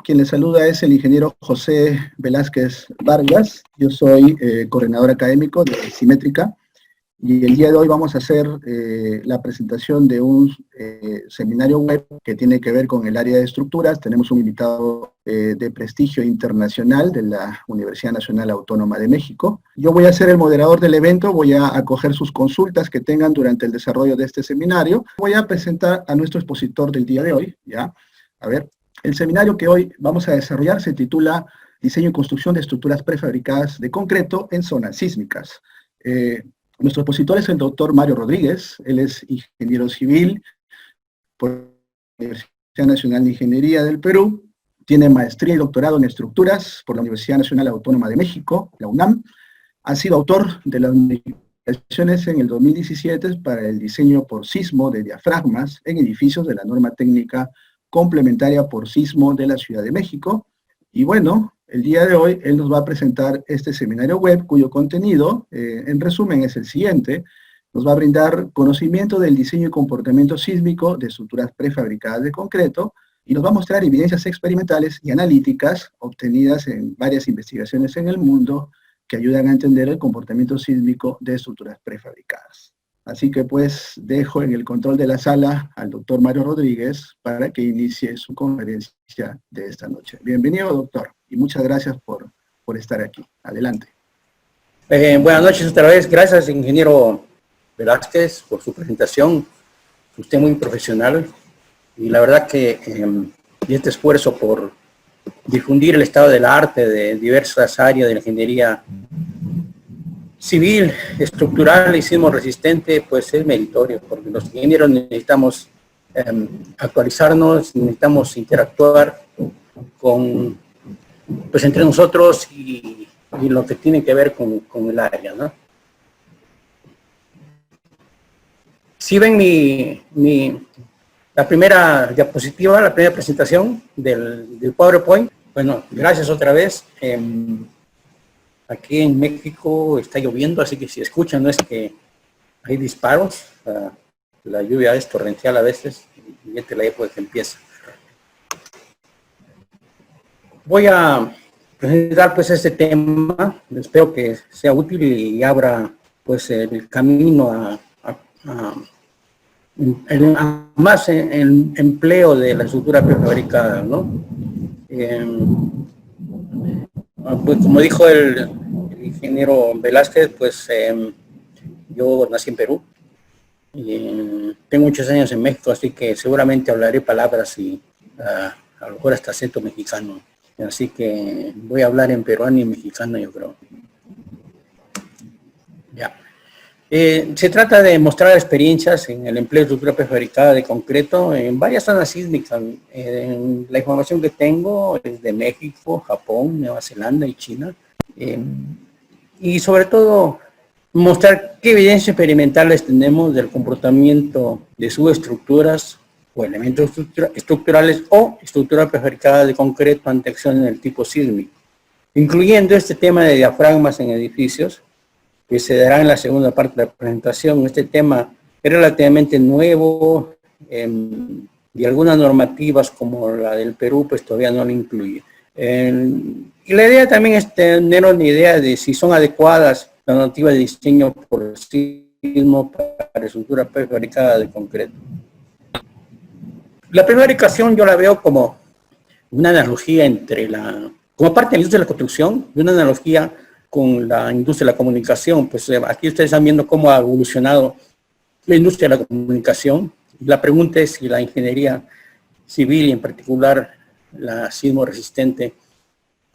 Quien les saluda es el ingeniero José Velázquez Vargas. Yo soy coordinador académico de Simétrica y el día de hoy vamos a hacer la presentación de un seminario web que tiene que ver con el área de estructuras. Tenemos un invitado de prestigio internacional de la Universidad Nacional Autónoma de México. Yo voy a ser el moderador del evento, voy a acoger sus consultas que tengan durante el desarrollo de este seminario. Voy a presentar a nuestro expositor del día de hoy, ¿ya? A ver. El seminario que hoy vamos a desarrollar se titula Diseño y construcción de estructuras prefabricadas de concreto en zonas sísmicas. Nuestro expositor es el doctor Mario Rodríguez. Él es ingeniero civil por la Universidad Nacional de Ingeniería del Perú. Tiene maestría y doctorado en estructuras por la Universidad Nacional Autónoma de México, la UNAM. Ha sido autor de las investigaciones en el 2017 para el diseño por sismo de diafragmas en edificios de la norma técnica complementaria por sismo de la Ciudad de México. Y bueno, el día de hoy él nos va a presentar este seminario web cuyo contenido, en resumen, es el siguiente. Nos va a brindar conocimiento del diseño y comportamiento sísmico de estructuras prefabricadas de concreto y nos va a mostrar evidencias experimentales y analíticas obtenidas en varias investigaciones en el mundo que ayudan a entender el comportamiento sísmico de estructuras prefabricadas. Así que pues dejo en el control de la sala al doctor Mario Rodríguez para que inicie su conferencia de esta noche. Bienvenido, doctor, y muchas gracias por estar aquí. Adelante. Buenas noches otra vez. Gracias, ingeniero Velázquez, por su presentación. Usted muy profesional. Y la verdad que y este esfuerzo por difundir el estado del arte de diversas áreas de la ingeniería civil, estructural y sismo resistente, pues es meritorio, porque los ingenieros necesitamos actualizarnos, necesitamos interactuar con, pues entre nosotros y lo que tiene que ver con el área, ¿no? Si ven la primera diapositiva, la primera presentación del PowerPoint, bueno, gracias otra vez. Aquí en México está lloviendo, así que si escuchan no es que hay disparos. La lluvia es torrencial a veces, y esta es la época que empieza. Voy a presentar pues este tema, espero que sea útil y abra pues el camino a más en empleo de la estructura prefabricada, ¿no? Pues como dijo el ingeniero Velázquez, pues yo nací en Perú y tengo muchos años en México, así que seguramente hablaré palabras y a lo mejor hasta acento mexicano. Así que voy a hablar en peruano y mexicano, yo creo. Ya. Se trata de mostrar experiencias en el empleo de estructura prefabricada de concreto en varias zonas sísmicas. La información que tengo es de México, Japón, Nueva Zelanda y China. Y sobre todo mostrar qué evidencias experimentales tenemos del comportamiento de subestructuras o elementos estructurales o estructuras prefabricadas de concreto ante acciones del tipo sísmico, incluyendo este tema de diafragmas en edificios, que se dará en la segunda parte de la presentación. Este tema es relativamente nuevo y algunas normativas como la del Perú pues todavía no lo incluye. Y la idea también es tener una idea de si son adecuadas las normativas de diseño por sismo para estructura prefabricada de concreto. La prefabricación yo la veo como una analogía como parte de la industria de la construcción, y una analogía con la industria de la comunicación. Pues aquí ustedes están viendo cómo ha evolucionado la industria de la comunicación. La pregunta es si la ingeniería civil y en particular la sismo resistente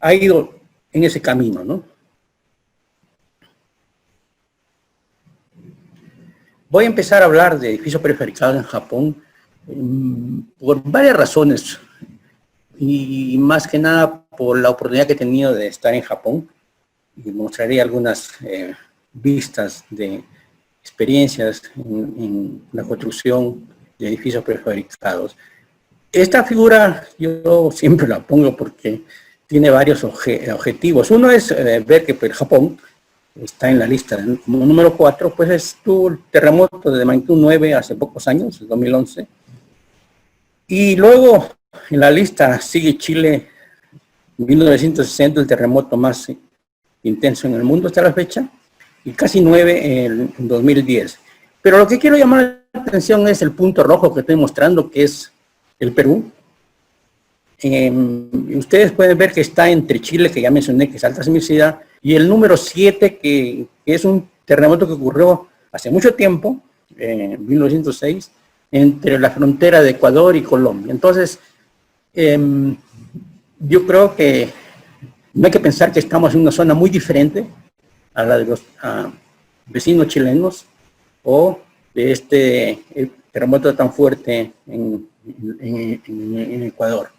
ha ido en ese camino, ¿no? Voy a empezar a hablar de edificios prefabricados en Japón por varias razones y más que nada por la oportunidad que he tenido de estar en Japón. Y mostraré algunas vistas de experiencias en la construcción de edificios prefabricados. Esta figura yo siempre la pongo porque tiene varios objetivos. Uno es ver que pues, Japón está en la lista como número 4, pues estuvo el terremoto de magnitud 9 hace pocos años, en 2011. Y luego en la lista sigue Chile 1960 el terremoto más intenso en el mundo hasta la fecha, y casi 9 en 2010. Pero lo que quiero llamar la atención es el punto rojo que estoy mostrando, que es el Perú. Ustedes pueden ver que está entre Chile, que ya mencioné que es alta sismicidad, y el número 7, que es un terremoto que ocurrió hace mucho tiempo, en 1906, entre la frontera de Ecuador y Colombia. Entonces, yo creo que no hay que pensar que estamos en una zona muy diferente a la de los vecinos chilenos o de este terremoto tan fuerte en Ecuador.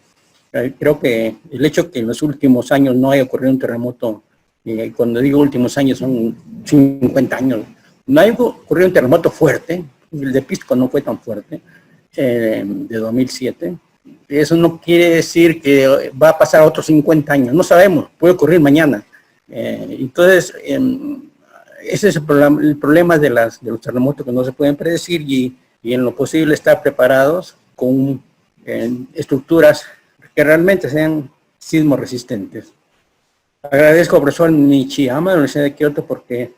Creo que el hecho que en los últimos años no haya ocurrido un terremoto, cuando digo últimos años son 50 años, no haya ocurrido un terremoto fuerte, el de Pisco no fue tan fuerte, de 2007, eso no quiere decir que va a pasar otros 50 años, no sabemos, puede ocurrir mañana. Entonces, ese es el problema de los terremotos que no se pueden predecir y en lo posible estar preparados con estructuras que realmente sean sismo resistentes. Agradezco al profesor Nichiyama de la Universidad de Kioto porque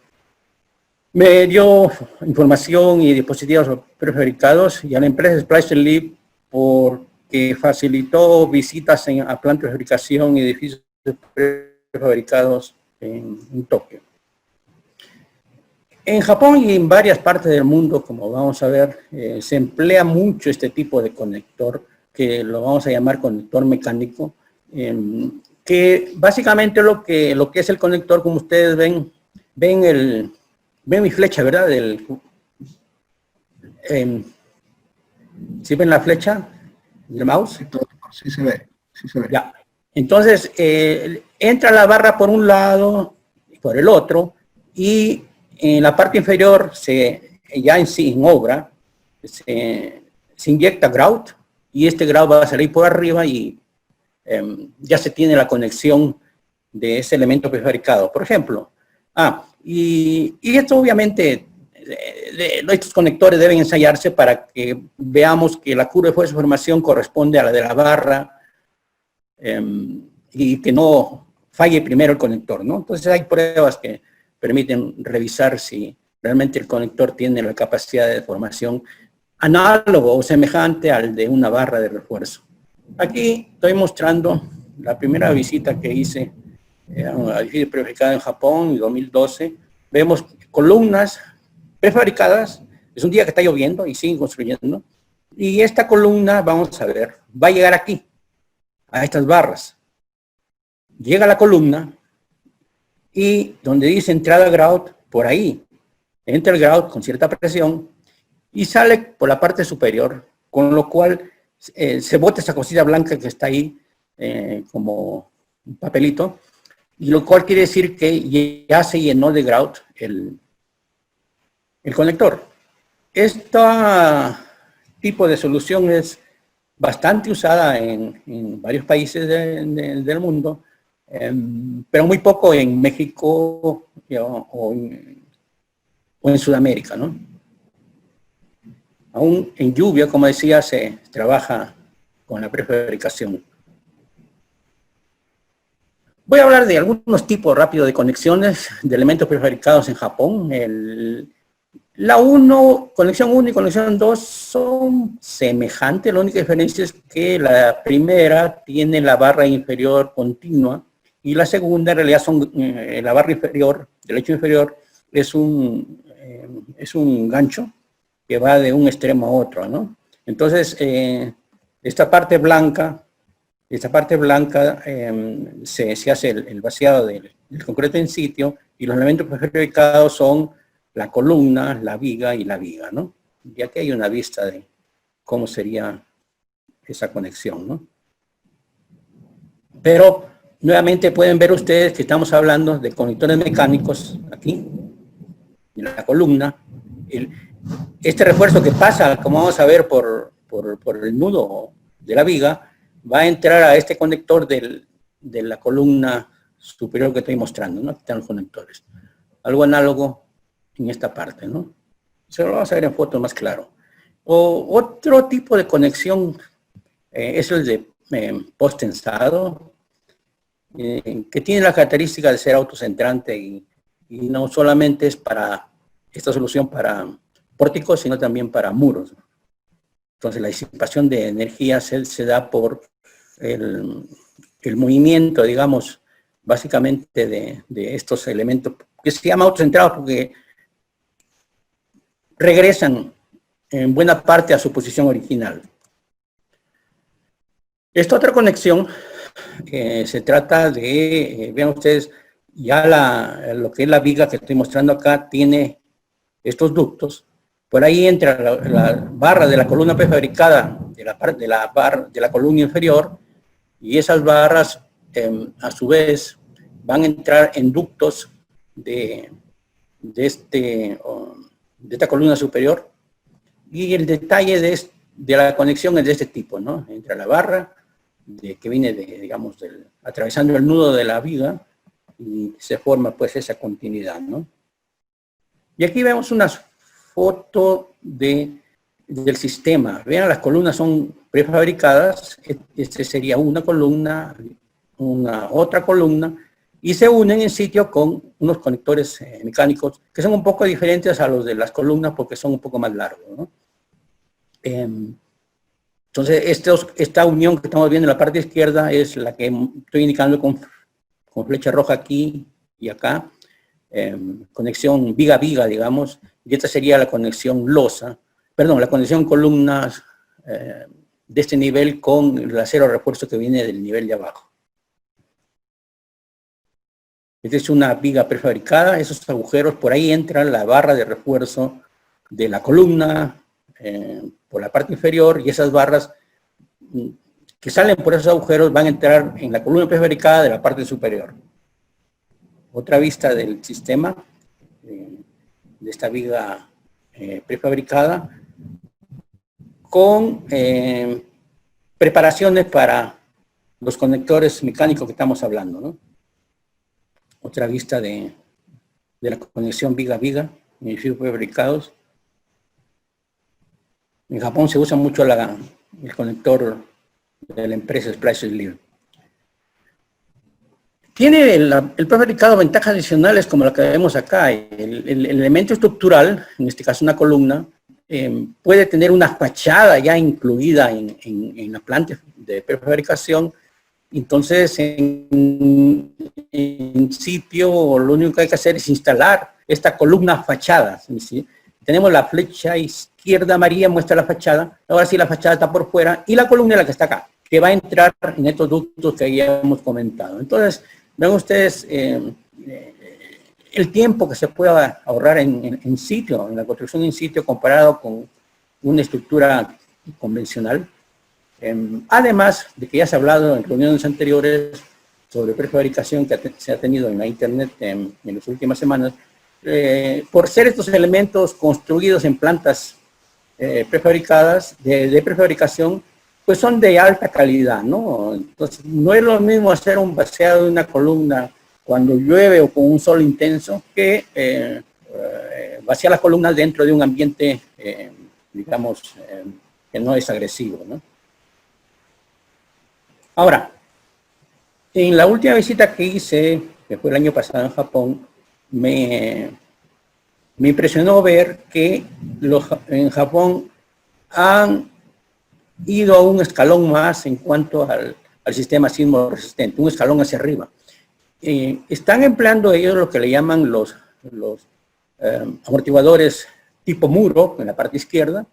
me dio información y dispositivos prefabricados, y a la empresa Splice Leap porque facilitó visitas a plantas de fabricación y edificios prefabricados en Tokio. En Japón y en varias partes del mundo, como vamos a ver, se emplea mucho este tipo de conector, que lo vamos a llamar conector mecánico, que básicamente lo que es el conector, como ustedes ven mi flecha, ¿verdad? ¿Sí ven la flecha del mouse? Sí se ve, sí se ve. Ya. Entonces, entra la barra por un lado, por el otro, y en la parte inferior, ya en obra, se inyecta grout, y este grout va a salir por arriba y ya se tiene la conexión de ese elemento prefabricado. Por ejemplo, y esto obviamente, estos conectores deben ensayarse para que veamos que la curva de fuerza de formación corresponde a la de la barra y que no falle primero el conector, ¿no? Entonces hay pruebas que permiten revisar si realmente el conector tiene la capacidad de deformación análogo o semejante al de una barra de refuerzo. Aquí estoy mostrando la primera visita que hice a un edificio prefabricado en Japón en 2012. Vemos columnas prefabricadas, es un día que está lloviendo y siguen construyendo, y esta columna, vamos a ver, va a llegar aquí, a estas barras. Llega la columna y donde dice entrada grout, por ahí, entra el grout con cierta presión y sale por la parte superior, con lo cual se bota esa cosita blanca que está ahí como un papelito, y lo cual quiere decir que ya se llenó de grout el conector. Este tipo de solución es bastante usada en varios países del mundo, pero muy poco en México o en Sudamérica, ¿no? Aún en lluvia, como decía, se trabaja con la prefabricación. Voy a hablar de algunos tipos rápidos de conexiones de elementos prefabricados en Japón. Conexión 1 y conexión 2 son semejantes, la única diferencia es que la primera tiene la barra inferior continua y la segunda en realidad la barra inferior, del lecho inferior, es un gancho que va de un extremo a otro, ¿no? Entonces, esta parte blanca se hace el vaciado del concreto en sitio, y los elementos prefabricados son la columna, la viga y la viga, ¿no? Y aquí hay una vista de cómo sería esa conexión, ¿no? Pero, nuevamente pueden ver ustedes que estamos hablando de conectores mecánicos, aquí, en la columna. Este refuerzo que pasa, como vamos a ver, por el nudo de la viga, va a entrar a este conector de la columna superior que estoy mostrando, ¿no? Aquí están los conectores. Algo análogo en esta parte, ¿no? Se lo vamos a ver en foto más claro. Otro tipo de conexión es el de post-tensado. que tiene la característica de ser autocentrante y no solamente es para esta solución para pórticos, sino también para muros. Entonces la disipación de energía se da por el movimiento, digamos, básicamente de estos elementos, que se llama autocentrados porque regresan en buena parte a su posición original. Esta otra conexión se trata de, vean ustedes, ya lo que es la viga que estoy mostrando acá tiene estos ductos. Por ahí entra la barra de la columna prefabricada de la columna inferior, y esas barras a su vez van a entrar en ductos de esta columna superior, y el detalle de la conexión es de este tipo, ¿no? Entra la barra que viene digamos, atravesando el nudo de la viga, y se forma pues esa continuidad, ¿no? Y aquí vemos una foto del sistema. Vean, las columnas son prefabricadas. Este sería una columna, otra columna, y se unen en sitio con unos conectores mecánicos que son un poco diferentes a los de las columnas porque son un poco más largos, ¿no? Entonces, esta unión que estamos viendo en la parte izquierda es la que estoy indicando con flecha roja aquí y acá. Conexión viga-viga, digamos, y esta sería la conexión losa, perdón, la conexión columnas de este nivel con el acero refuerzo que viene del nivel de abajo. Esta es una viga prefabricada, esos agujeros, por ahí entra la barra de refuerzo de la columna por la parte inferior, y esas barras que salen por esos agujeros van a entrar en la columna prefabricada de la parte superior. Otra vista del sistema de esta viga prefabricada con preparaciones para los conectores mecánicos que estamos hablando, ¿no? Otra vista de la conexión viga-viga en edificios prefabricados. En Japón se usa mucho el conector de la empresa Splice Sleeve. Tiene el prefabricado ventajas adicionales como la que vemos acá. El elemento estructural, en este caso una columna, puede tener una fachada ya incluida en la planta de prefabricación. Entonces, en sitio, lo único que hay que hacer es instalar esta columna fachada, ¿sí? Tenemos la flecha izquierda amarilla, muestra la fachada. Ahora sí, la fachada está por fuera, y la columna es la que está acá, que va a entrar en estos ductos que ya hemos comentado. Entonces, ven ustedes el tiempo que se puede ahorrar en sitio, en la construcción en sitio, comparado con una estructura convencional. Además de que ya se ha hablado en reuniones anteriores sobre prefabricación que se ha tenido en la internet en las últimas semanas, por ser estos elementos construidos en plantas prefabricadas, de prefabricación, pues son de alta calidad, ¿no? Entonces, no es lo mismo hacer un vaciado de una columna cuando llueve o con un sol intenso que vaciar las columnas dentro de un ambiente, digamos, que no es agresivo, ¿no? Ahora, en la última visita que hice, que fue el año pasado en Japón, me impresionó ver que en Japón han ido a un escalón más en cuanto al sistema sismo resistente, un escalón hacia arriba. Están empleando ellos lo que le llaman los amortiguadores tipo muro, en la parte izquierda,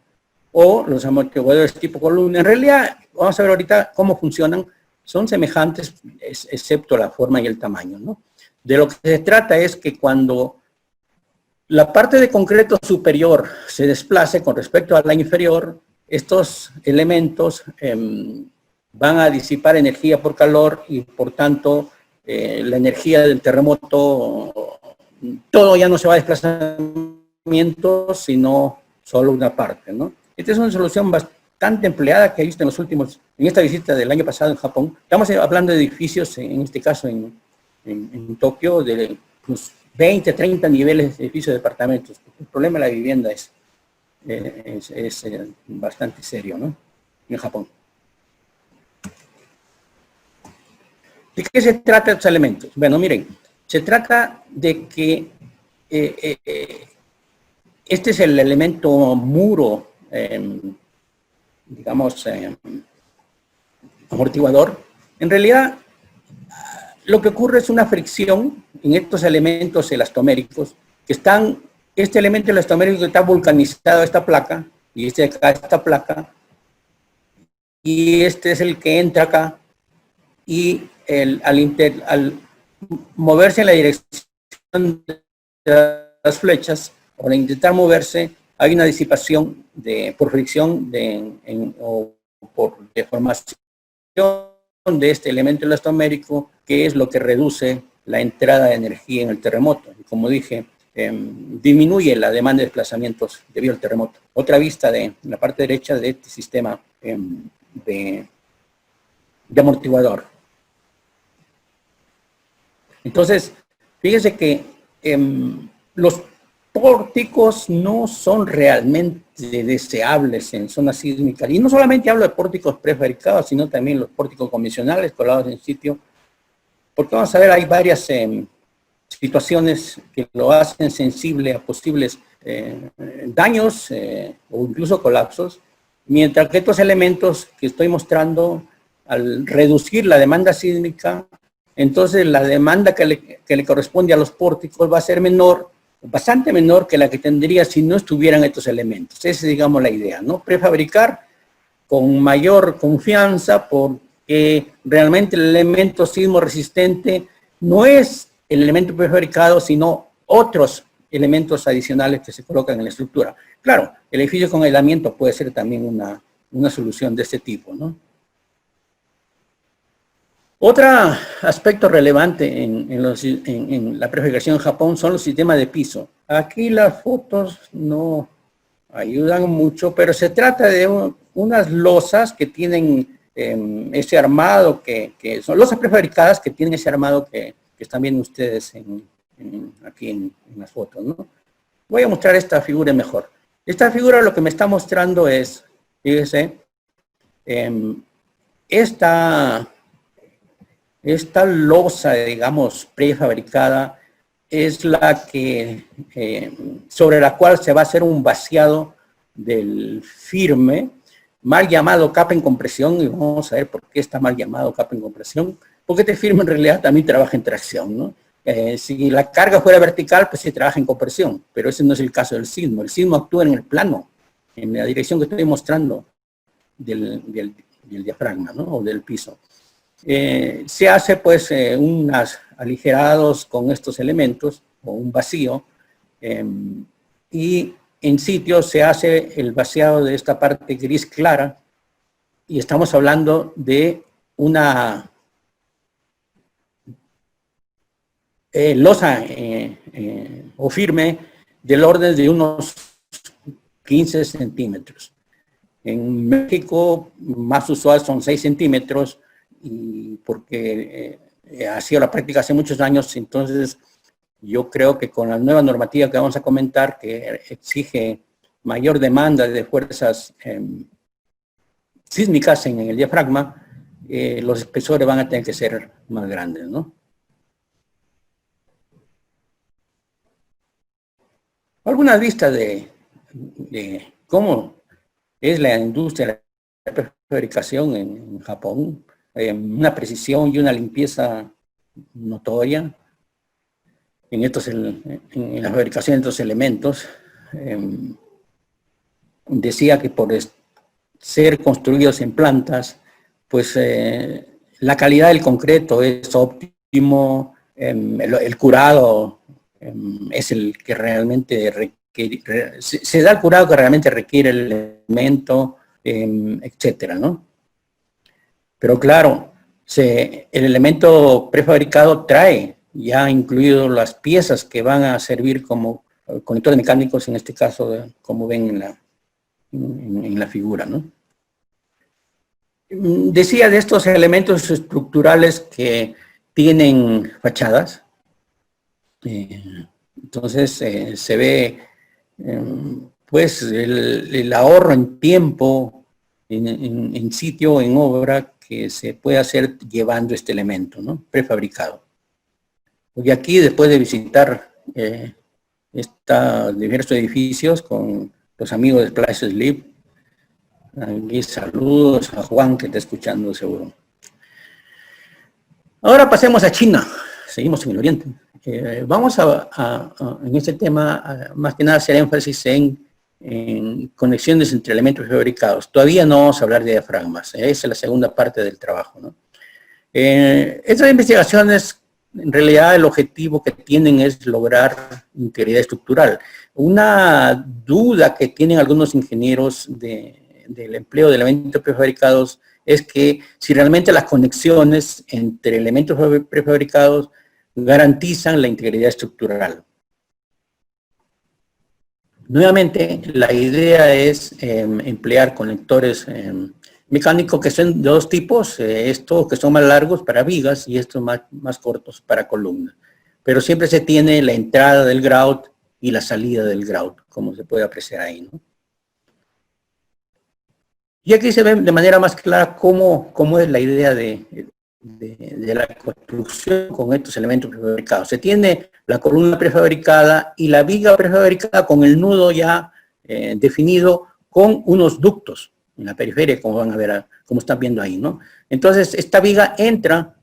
o los amortiguadores tipo columna. En realidad, vamos a ver ahorita cómo funcionan. Son semejantes, excepto la forma y el tamaño, ¿no? De lo que se trata es que cuando la parte de concreto superior se desplace con respecto a la inferior, estos elementos van a disipar energía por calor, y por tanto la energía del terremoto, todo ya no se va a desplazamiento, sino solo una parte, ¿no? Esta es una solución bastante empleada que he visto en esta visita del año pasado en Japón. Estamos hablando de edificios, en este caso en Tokio, de pues, 20, 30 niveles de edificios de departamentos. El problema de la vivienda es bastante serio, ¿no? En Japón. ¿De qué se trata estos elementos? Bueno, miren, se trata de que este es el elemento muro, digamos, amortiguador. En realidad, lo que ocurre es una fricción en estos elementos elastoméricos que están, este elemento elastomérico está vulcanizado a esta placa, y este de acá, esta placa, y este es el que entra acá, y al moverse en la dirección de las flechas, o al intentar moverse, hay una disipación por fricción o por deformación de este elemento elastomérico, que es lo que reduce la entrada de energía en el terremoto. Y como dije, disminuye la demanda de desplazamientos debido al terremoto. Otra vista de la parte derecha de este sistema de amortiguador. Entonces, fíjense que los pórticos no son realmente deseables en zonas sísmicas. Y no solamente hablo de pórticos prefabricados, sino también los pórticos convencionales colados en sitio. Porque vamos a ver, hay varias situaciones que lo hacen sensible a posibles daños o incluso colapsos, mientras que estos elementos que estoy mostrando, al reducir la demanda sísmica, entonces la demanda que le corresponde a los pórticos va a ser menor, bastante menor que la que tendría si no estuvieran estos elementos. Esa es, digamos, la idea, ¿no? Prefabricar con mayor confianza porque realmente el elemento sismo resistente no es el elemento prefabricado, sino otros elementos adicionales que se colocan en la estructura. Claro, el edificio con aislamiento puede ser también una solución de este tipo, ¿no? Otro aspecto relevante en la prefabricación en Japón son los sistemas de piso. Aquí las fotos no ayudan mucho, pero se trata de unas losas que tienen ese armado, que son losas prefabricadas que tienen ese armado que están viendo ustedes aquí en las fotos, ¿no? Voy a mostrar esta figura mejor. Esta figura lo que me está mostrando es, fíjese, esta losa, digamos, prefabricada es la que, sobre la cual se va a hacer un vaciado del firme, mal llamado capa en compresión, y vamos a ver por qué está mal llamado capa en compresión, porque este firme en realidad también trabaja en tracción, ¿no? Si la carga fuera vertical, pues se trabaja en compresión, pero ese no es el caso del sismo. El sismo actúa en el plano, en la dirección que estoy mostrando del diafragma, ¿no? O del piso. Se hace pues unas aligerados con estos elementos, o un vacío, y en sitio se hace el vaciado de esta parte gris clara, y estamos hablando de una losa o firme del orden de unos 15 centímetros. En México más usual son 6 centímetros, y porque ha sido la práctica hace muchos años, entonces yo creo que con la nueva normativa que vamos a comentar, que exige mayor demanda de fuerzas sísmicas en el diafragma, los espesores van a tener que ser más grandes, ¿no? Algunas vistas de cómo es la industria de la prefabricación en Japón, una precisión y una limpieza notoria en la fabricación de estos elementos. Decía que por ser construidos en plantas, pues la calidad del concreto es óptimo, el curado es el que realmente requiere, se da el curado que realmente requiere el elemento, etcétera, ¿no? Pero claro, el elemento prefabricado trae ya incluido las piezas que van a servir como conectores mecánicos, en este caso, como ven en la figura, ¿no? Decía de estos elementos estructurales que tienen fachadas. Entonces se ve pues el ahorro en tiempo, en sitio, en obra, que se puede hacer llevando este elemento, ¿no? Prefabricado. Y aquí, después de visitar estos diversos edificios con los amigos de Splash Sleep, aquí saludos a Juan, que está escuchando seguro. Ahora pasemos a China. Seguimos en el Oriente. Vamos en este tema, más que nada, hacer énfasis en conexiones entre elementos prefabricados. Todavía no vamos a hablar de diafragmas. Esa es la segunda parte del trabajo, ¿no? Estas investigaciones, en realidad, el objetivo que tienen es lograr integridad estructural. Una duda que tienen algunos ingenieros del empleo de elementos prefabricados es que si realmente las conexiones entre elementos prefabricados garantizan la integridad estructural. Nuevamente, la idea es emplear conectores mecánicos que son de dos tipos, estos que son más largos para vigas y estos más cortos para columnas. Pero siempre se tiene la entrada del grout y la salida del grout, como se puede apreciar ahí, ¿no? Y aquí se ve de manera más clara cómo es la idea de la construcción con estos elementos prefabricados. Se tiene la columna prefabricada y la viga prefabricada con el nudo ya definido con unos ductos en la periferia, como van a ver, como están viendo ahí, ¿no? Entonces, esta viga entra,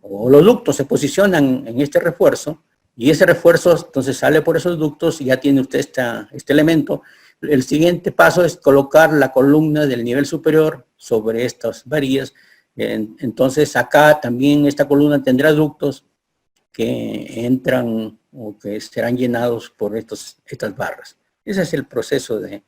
o los ductos se posicionan en este refuerzo, y ese refuerzo entonces sale por esos ductos y ya tiene usted este elemento. El siguiente paso es colocar la columna del nivel superior sobre estas varillas. Entonces acá también esta columna tendrá ductos que entran o que serán llenados por estas barras. Ese es el proceso de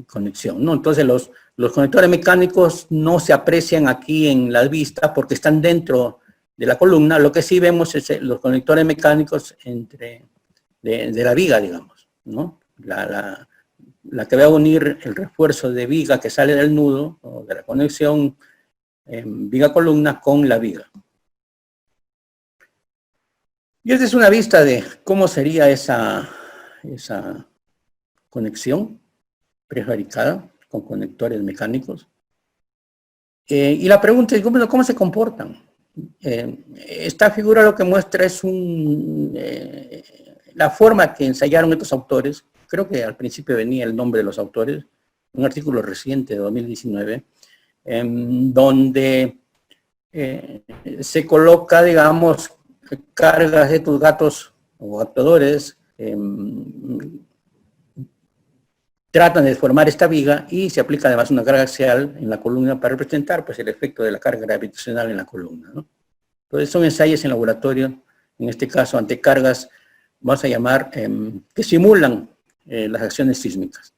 conexión, ¿no? Entonces los conectores mecánicos no se aprecian aquí en la vista porque están dentro de la columna. Lo que sí vemos es los conectores mecánicos de la viga, digamos, ¿no? La que va a unir el refuerzo de viga que sale del nudo, o de la conexión viga-columna con la viga. Y esta es una vista de cómo sería esa conexión prefabricada con conectores mecánicos. Y la pregunta es, ¿cómo se comportan? Esta figura lo que muestra es la forma que ensayaron estos autores. Creo que al principio venía el nombre de los autores, un artículo reciente de 2019, donde se coloca, digamos, cargas de estos gatos o actuadores, tratan de formar esta viga y se aplica además una carga axial en la columna para representar pues, el efecto de la carga gravitacional en la columna, ¿no? Entonces son ensayos en laboratorio, en este caso ante cargas, vamos a llamar, que simulan las acciones sísmicas.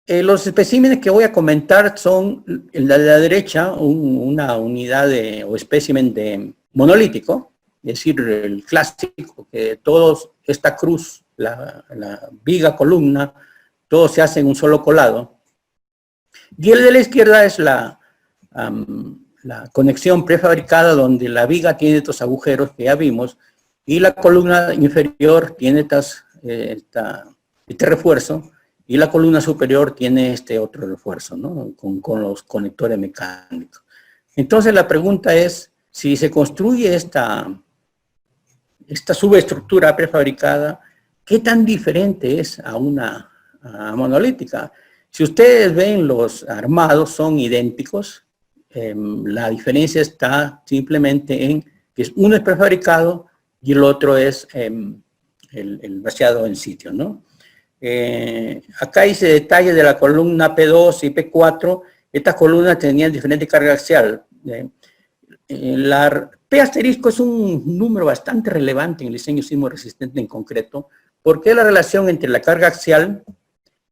Los especímenes que voy a comentar son, en la de la derecha, una unidad o espécimen de monolítico, es decir, el clásico, que esta cruz, la viga columna, todo se hace en un solo colado. Y el de la izquierda es la conexión prefabricada, donde la viga tiene estos agujeros que ya vimos, y la columna inferior tiene este refuerzo, y la columna superior tiene este otro refuerzo, ¿no? Con los conectores mecánicos. Entonces la pregunta es, si se construye esta subestructura prefabricada, ¿qué tan diferente es a una monolítica? Si ustedes ven, los armados son idénticos. La diferencia está simplemente en que uno es prefabricado y el otro es el vaciado en sitio, ¿no? Acá hice detalles de la columna P2 y P4. Estas columnas tenían diferente carga axial. La P asterisco es un número bastante relevante en el diseño sismo resistente en concreto, porque es la relación entre la carga axial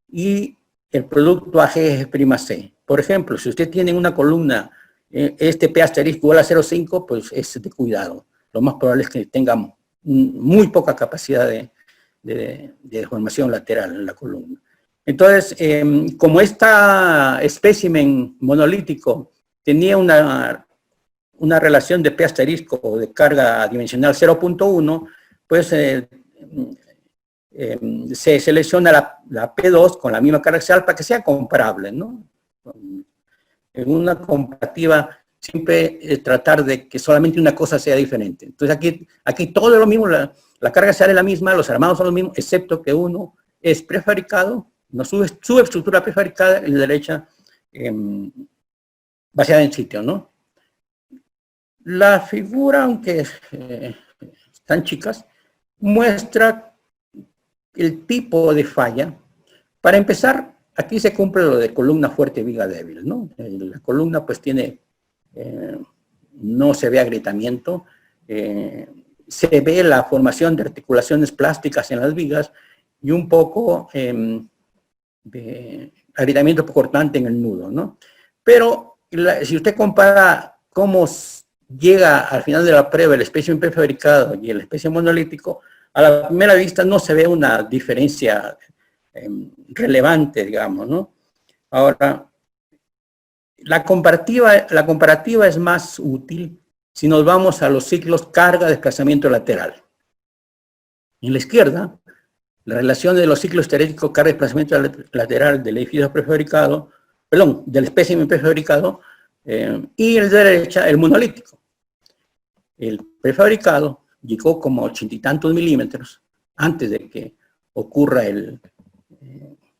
y el producto AG'(C). Por ejemplo, si usted tiene una columna, este P asterisco igual a 0,5, pues es de cuidado. Lo más probable es que tenga muy poca capacidad de deformación lateral en la columna. Entonces, como esta espécimen monolítico tenía una relación de P asterisco o de carga dimensional 0.1, pues se selecciona la P2 con la misma carga axial para que sea comparable, ¿no? en una comparativa siempre tratar de que solamente una cosa sea diferente. Entonces aquí todo es lo mismo, la carga sale la misma, los armados son los mismos, excepto que uno es prefabricado, no subestructura prefabricada y la derecha vaciada en sitio, ¿no? La figura, aunque están chicas, muestra el tipo de falla. Para empezar, aquí se cumple lo de columna fuerte, viga débil, ¿no? La columna pues tiene, no se ve agrietamiento, se ve la formación de articulaciones plásticas en las vigas y un poco de agrietamiento cortante en el nudo, ¿no? Pero si usted compara cómo llega al final de la prueba el espécimen prefabricado y el espécimen monolítico, a la primera vista no se ve una diferencia relevante, digamos, ¿no? Ahora, la comparativa es más útil si nos vamos a los ciclos carga-desplazamiento lateral. En la izquierda, la relación de los ciclos teoréticos carga-desplazamiento lateral del edificio prefabricado, perdón, del espécimen prefabricado, y el de la derecha, el monolítico. El prefabricado llegó como 80 y tantos milímetros antes de que ocurra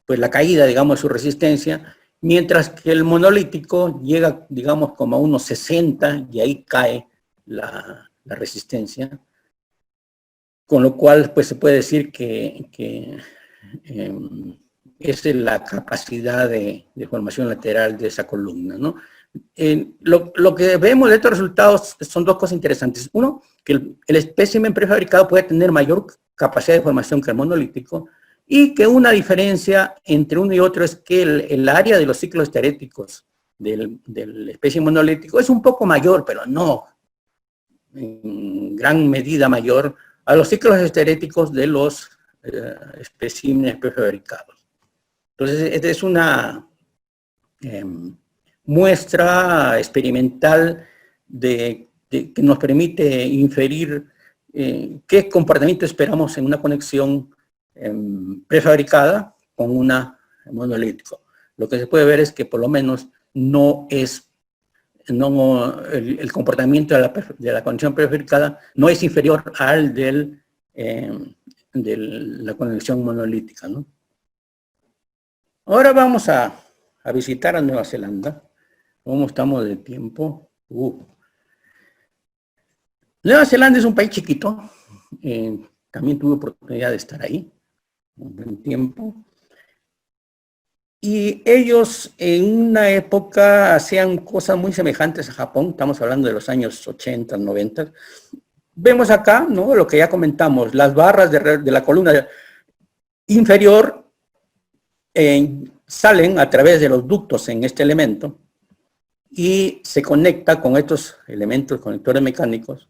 pues la caída, digamos, de su resistencia, mientras que el monolítico llega, digamos, como a unos 60 y ahí cae la resistencia, con lo cual pues se puede decir que esa es la capacidad de formación lateral de esa columna, ¿no? Lo que vemos de estos resultados son dos cosas interesantes. Uno, que el espécimen prefabricado puede tener mayor capacidad de formación que el monolítico, y que una diferencia entre uno y otro es que el área de los ciclos teoréticos del espécimen monolítico es un poco mayor, pero no en gran medida mayor a los ciclos esteréticos de los especímenes prefabricados. Entonces, esta es una muestra experimental que nos permite inferir qué comportamiento esperamos en una conexión prefabricada con una monolítico. Lo que se puede ver es que por lo menos el comportamiento de la conexión prefabricada no es inferior al de la conexión monolítica, ¿no? Ahora vamos a visitar a Nueva Zelanda. ¿Cómo estamos de tiempo? Nueva Zelanda es un país chiquito. También tuve oportunidad de estar ahí un buen tiempo. Y ellos en una época hacían cosas muy semejantes a Japón. Estamos hablando de los años 80, 90. Vemos acá, ¿no?, lo que ya comentamos, las barras de la columna inferior salen a través de los ductos en este elemento y se conecta con estos elementos, conectores mecánicos,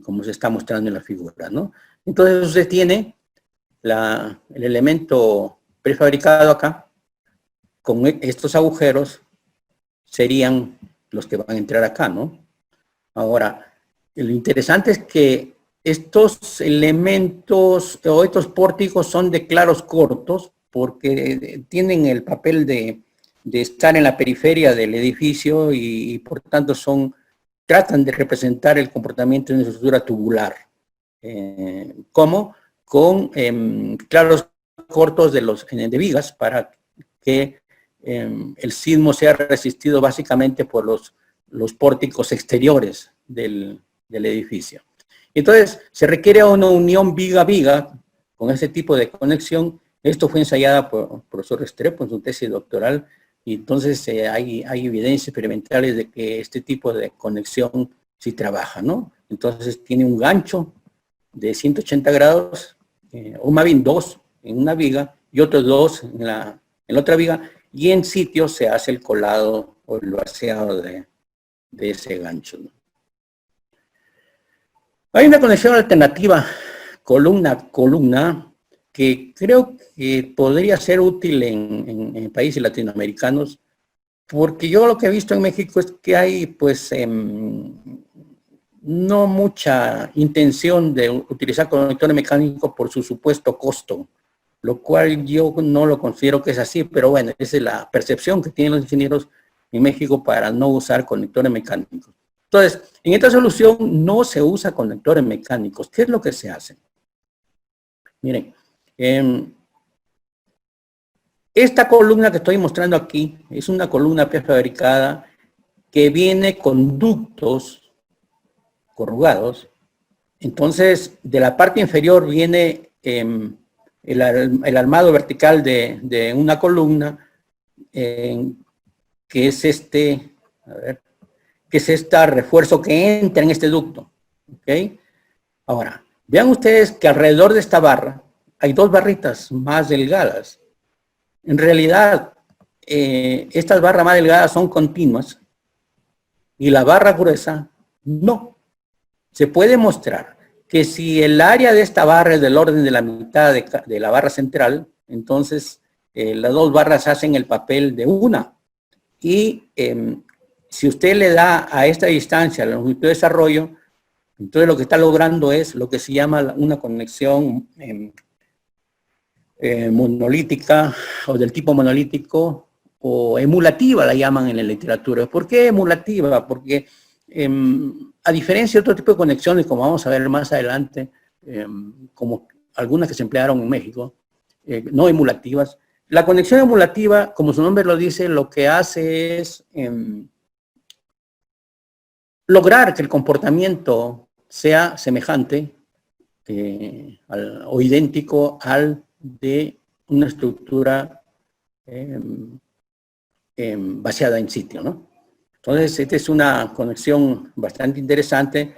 como se está mostrando en la figura, ¿no? Entonces usted tiene el elemento prefabricado acá, con estos agujeros serían los que van a entrar acá, ¿no? Ahora, lo interesante es que estos elementos o estos pórticos son de claros cortos porque tienen el papel de estar en la periferia del edificio y por tanto tratan de representar el comportamiento de una estructura tubular. ¿Cómo? Con claros cortos de vigas para que el sismo sea resistido básicamente por los pórticos exteriores del edificio. Entonces, se requiere una unión viga-viga con ese tipo de conexión. Esto fue ensayada por el profesor Restrepo en su tesis doctoral, y entonces hay evidencias experimentales de que este tipo de conexión sí trabaja, ¿no? Entonces tiene un gancho de 180 grados, o más bien 2 en una viga y otros 2 en la otra viga, y en sitio se hace el colado o el vaciado de ese gancho, ¿no? Hay una conexión alternativa columna-columna que creo que podría ser útil en países latinoamericanos, porque yo lo que he visto en México es que hay pues no mucha intención de utilizar conectores mecánicos por su supuesto costo, lo cual yo no lo considero que es así, pero bueno, esa es la percepción que tienen los ingenieros en México para no usar conectores mecánicos. Entonces, en esta solución no se usa conectores mecánicos. ¿Qué es lo que se hace? Miren, esta columna que estoy mostrando aquí es una columna prefabricada que viene con ductos corrugados. Entonces, de la parte inferior viene el armado vertical de una columna, que es este, a ver, que es este refuerzo que entra en este ducto. ¿Ok? Ahora, vean ustedes que alrededor de esta barra hay dos barritas más delgadas. En realidad, estas barras más delgadas son continuas y la barra gruesa no. Se puede mostrar que si el área de esta barra es del orden de la mitad de la barra central, entonces las dos barras hacen el papel de una. Y si usted le da a esta distancia la longitud de desarrollo, entonces lo que está logrando es lo que se llama una conexión monolítica o del tipo monolítico o emulativa, la llaman en la literatura. ¿Por qué emulativa? Porque a diferencia de otro tipo de conexiones, como vamos a ver más adelante, como algunas que se emplearon en México, no emulativas, la conexión emulativa, como su nombre lo dice, lo que hace es lograr que el comportamiento sea semejante o idéntico al de una estructura vaciada en sitio, ¿no? Entonces, esta es una conexión bastante interesante.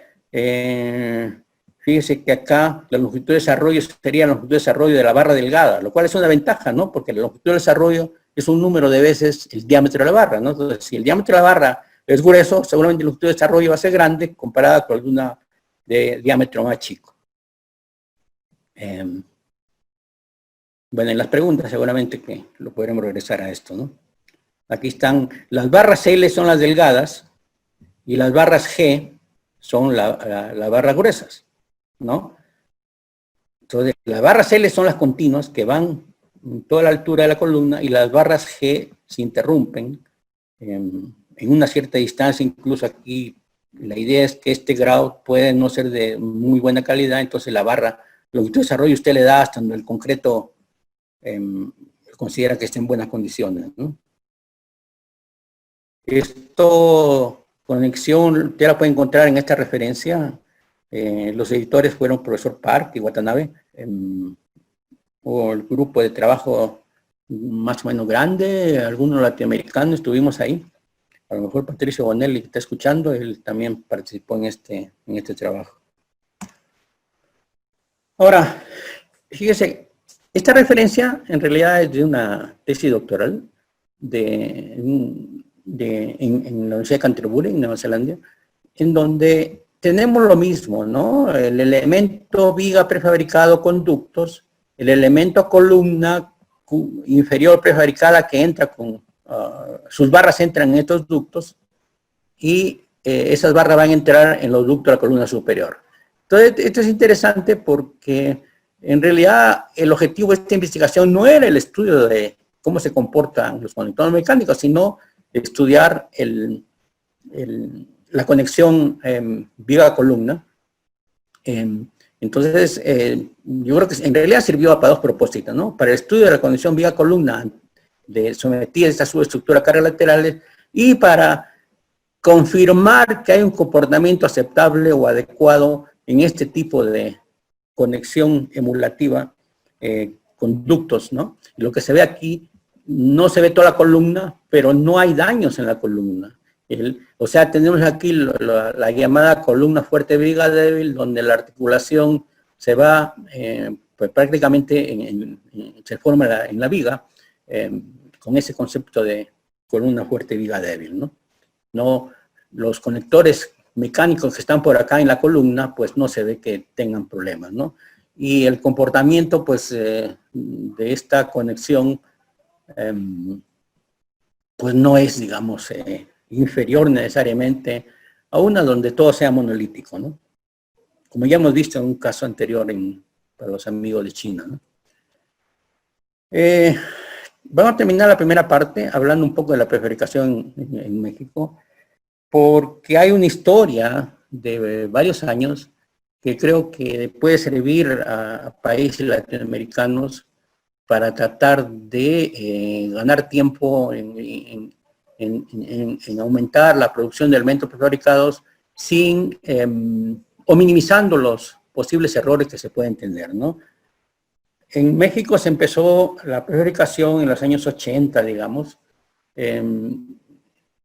Fíjese que acá la longitud de desarrollo sería la longitud de desarrollo de la barra delgada, lo cual es una ventaja, ¿no? Porque la longitud de desarrollo es un número de veces el diámetro de la barra, ¿no? Entonces, si el diámetro de la barra es grueso, seguramente la longitud de desarrollo va a ser grande comparada con alguna de diámetro más chico. Bueno, en las preguntas seguramente que lo podremos regresar a esto, ¿no? Aquí están, las barras L son las delgadas y las barras G son las barras gruesas, ¿no? Entonces, las barras L son las continuas que van en toda la altura de la columna y las barras G se interrumpen en una cierta distancia. Incluso aquí la idea es que este grado puede no ser de muy buena calidad, entonces la barra, longitud de desarrollo usted le da hasta donde el concreto considera que está en buenas condiciones, ¿no? Esto, conexión, usted la puede encontrar en esta referencia. Los editores fueron el profesor Park y Watanabe, o el grupo de trabajo más o menos grande, algunos latinoamericanos estuvimos ahí. A lo mejor Patricio Bonelli que está escuchando, él también participó en este trabajo. Ahora, fíjese, esta referencia en realidad es de una tesis doctoral en la Universidad de Canterbury, en Nueva Zelanda, en donde tenemos lo mismo, ¿no? El elemento viga prefabricado con ductos, el elemento columna inferior prefabricada que entra con, sus barras entran en estos ductos y esas barras van a entrar en los ductos de la columna superior. Entonces, esto es interesante porque en realidad el objetivo de esta investigación no era el estudio de cómo se comportan los conectores mecánicos, sino estudiar la conexión viga-columna. Entonces, yo creo que en realidad sirvió para dos propósitos, ¿no? Para el estudio de la conexión viga-columna sometida a esta subestructura a cargas laterales y para confirmar que hay un comportamiento aceptable o adecuado en este tipo de conexión emulativa con ductos, ¿no? Y lo que se ve aquí, no se ve toda la columna, pero no hay daños en la columna. O sea, tenemos aquí la llamada columna fuerte viga débil, donde la articulación se va, pues prácticamente se forma en la viga, con ese concepto de columna fuerte viga débil, ¿no? No, los conectores mecánicos que están por acá en la columna, pues no se ve que tengan problemas, ¿no? Y el comportamiento, pues, de esta conexión, pues no es, digamos, inferior necesariamente a una donde todo sea monolítico, ¿no? Como ya hemos visto en un caso anterior para los amigos de China, ¿no? vamos a terminar la primera parte hablando un poco de la prefabricación en México, porque hay una historia de varios años que creo que puede servir a países latinoamericanos para tratar de ganar tiempo en aumentar la producción de alimentos prefabricados sin, o minimizando los posibles errores que se pueden tener, ¿no? En México se empezó la prefabricación en los años 80, digamos. En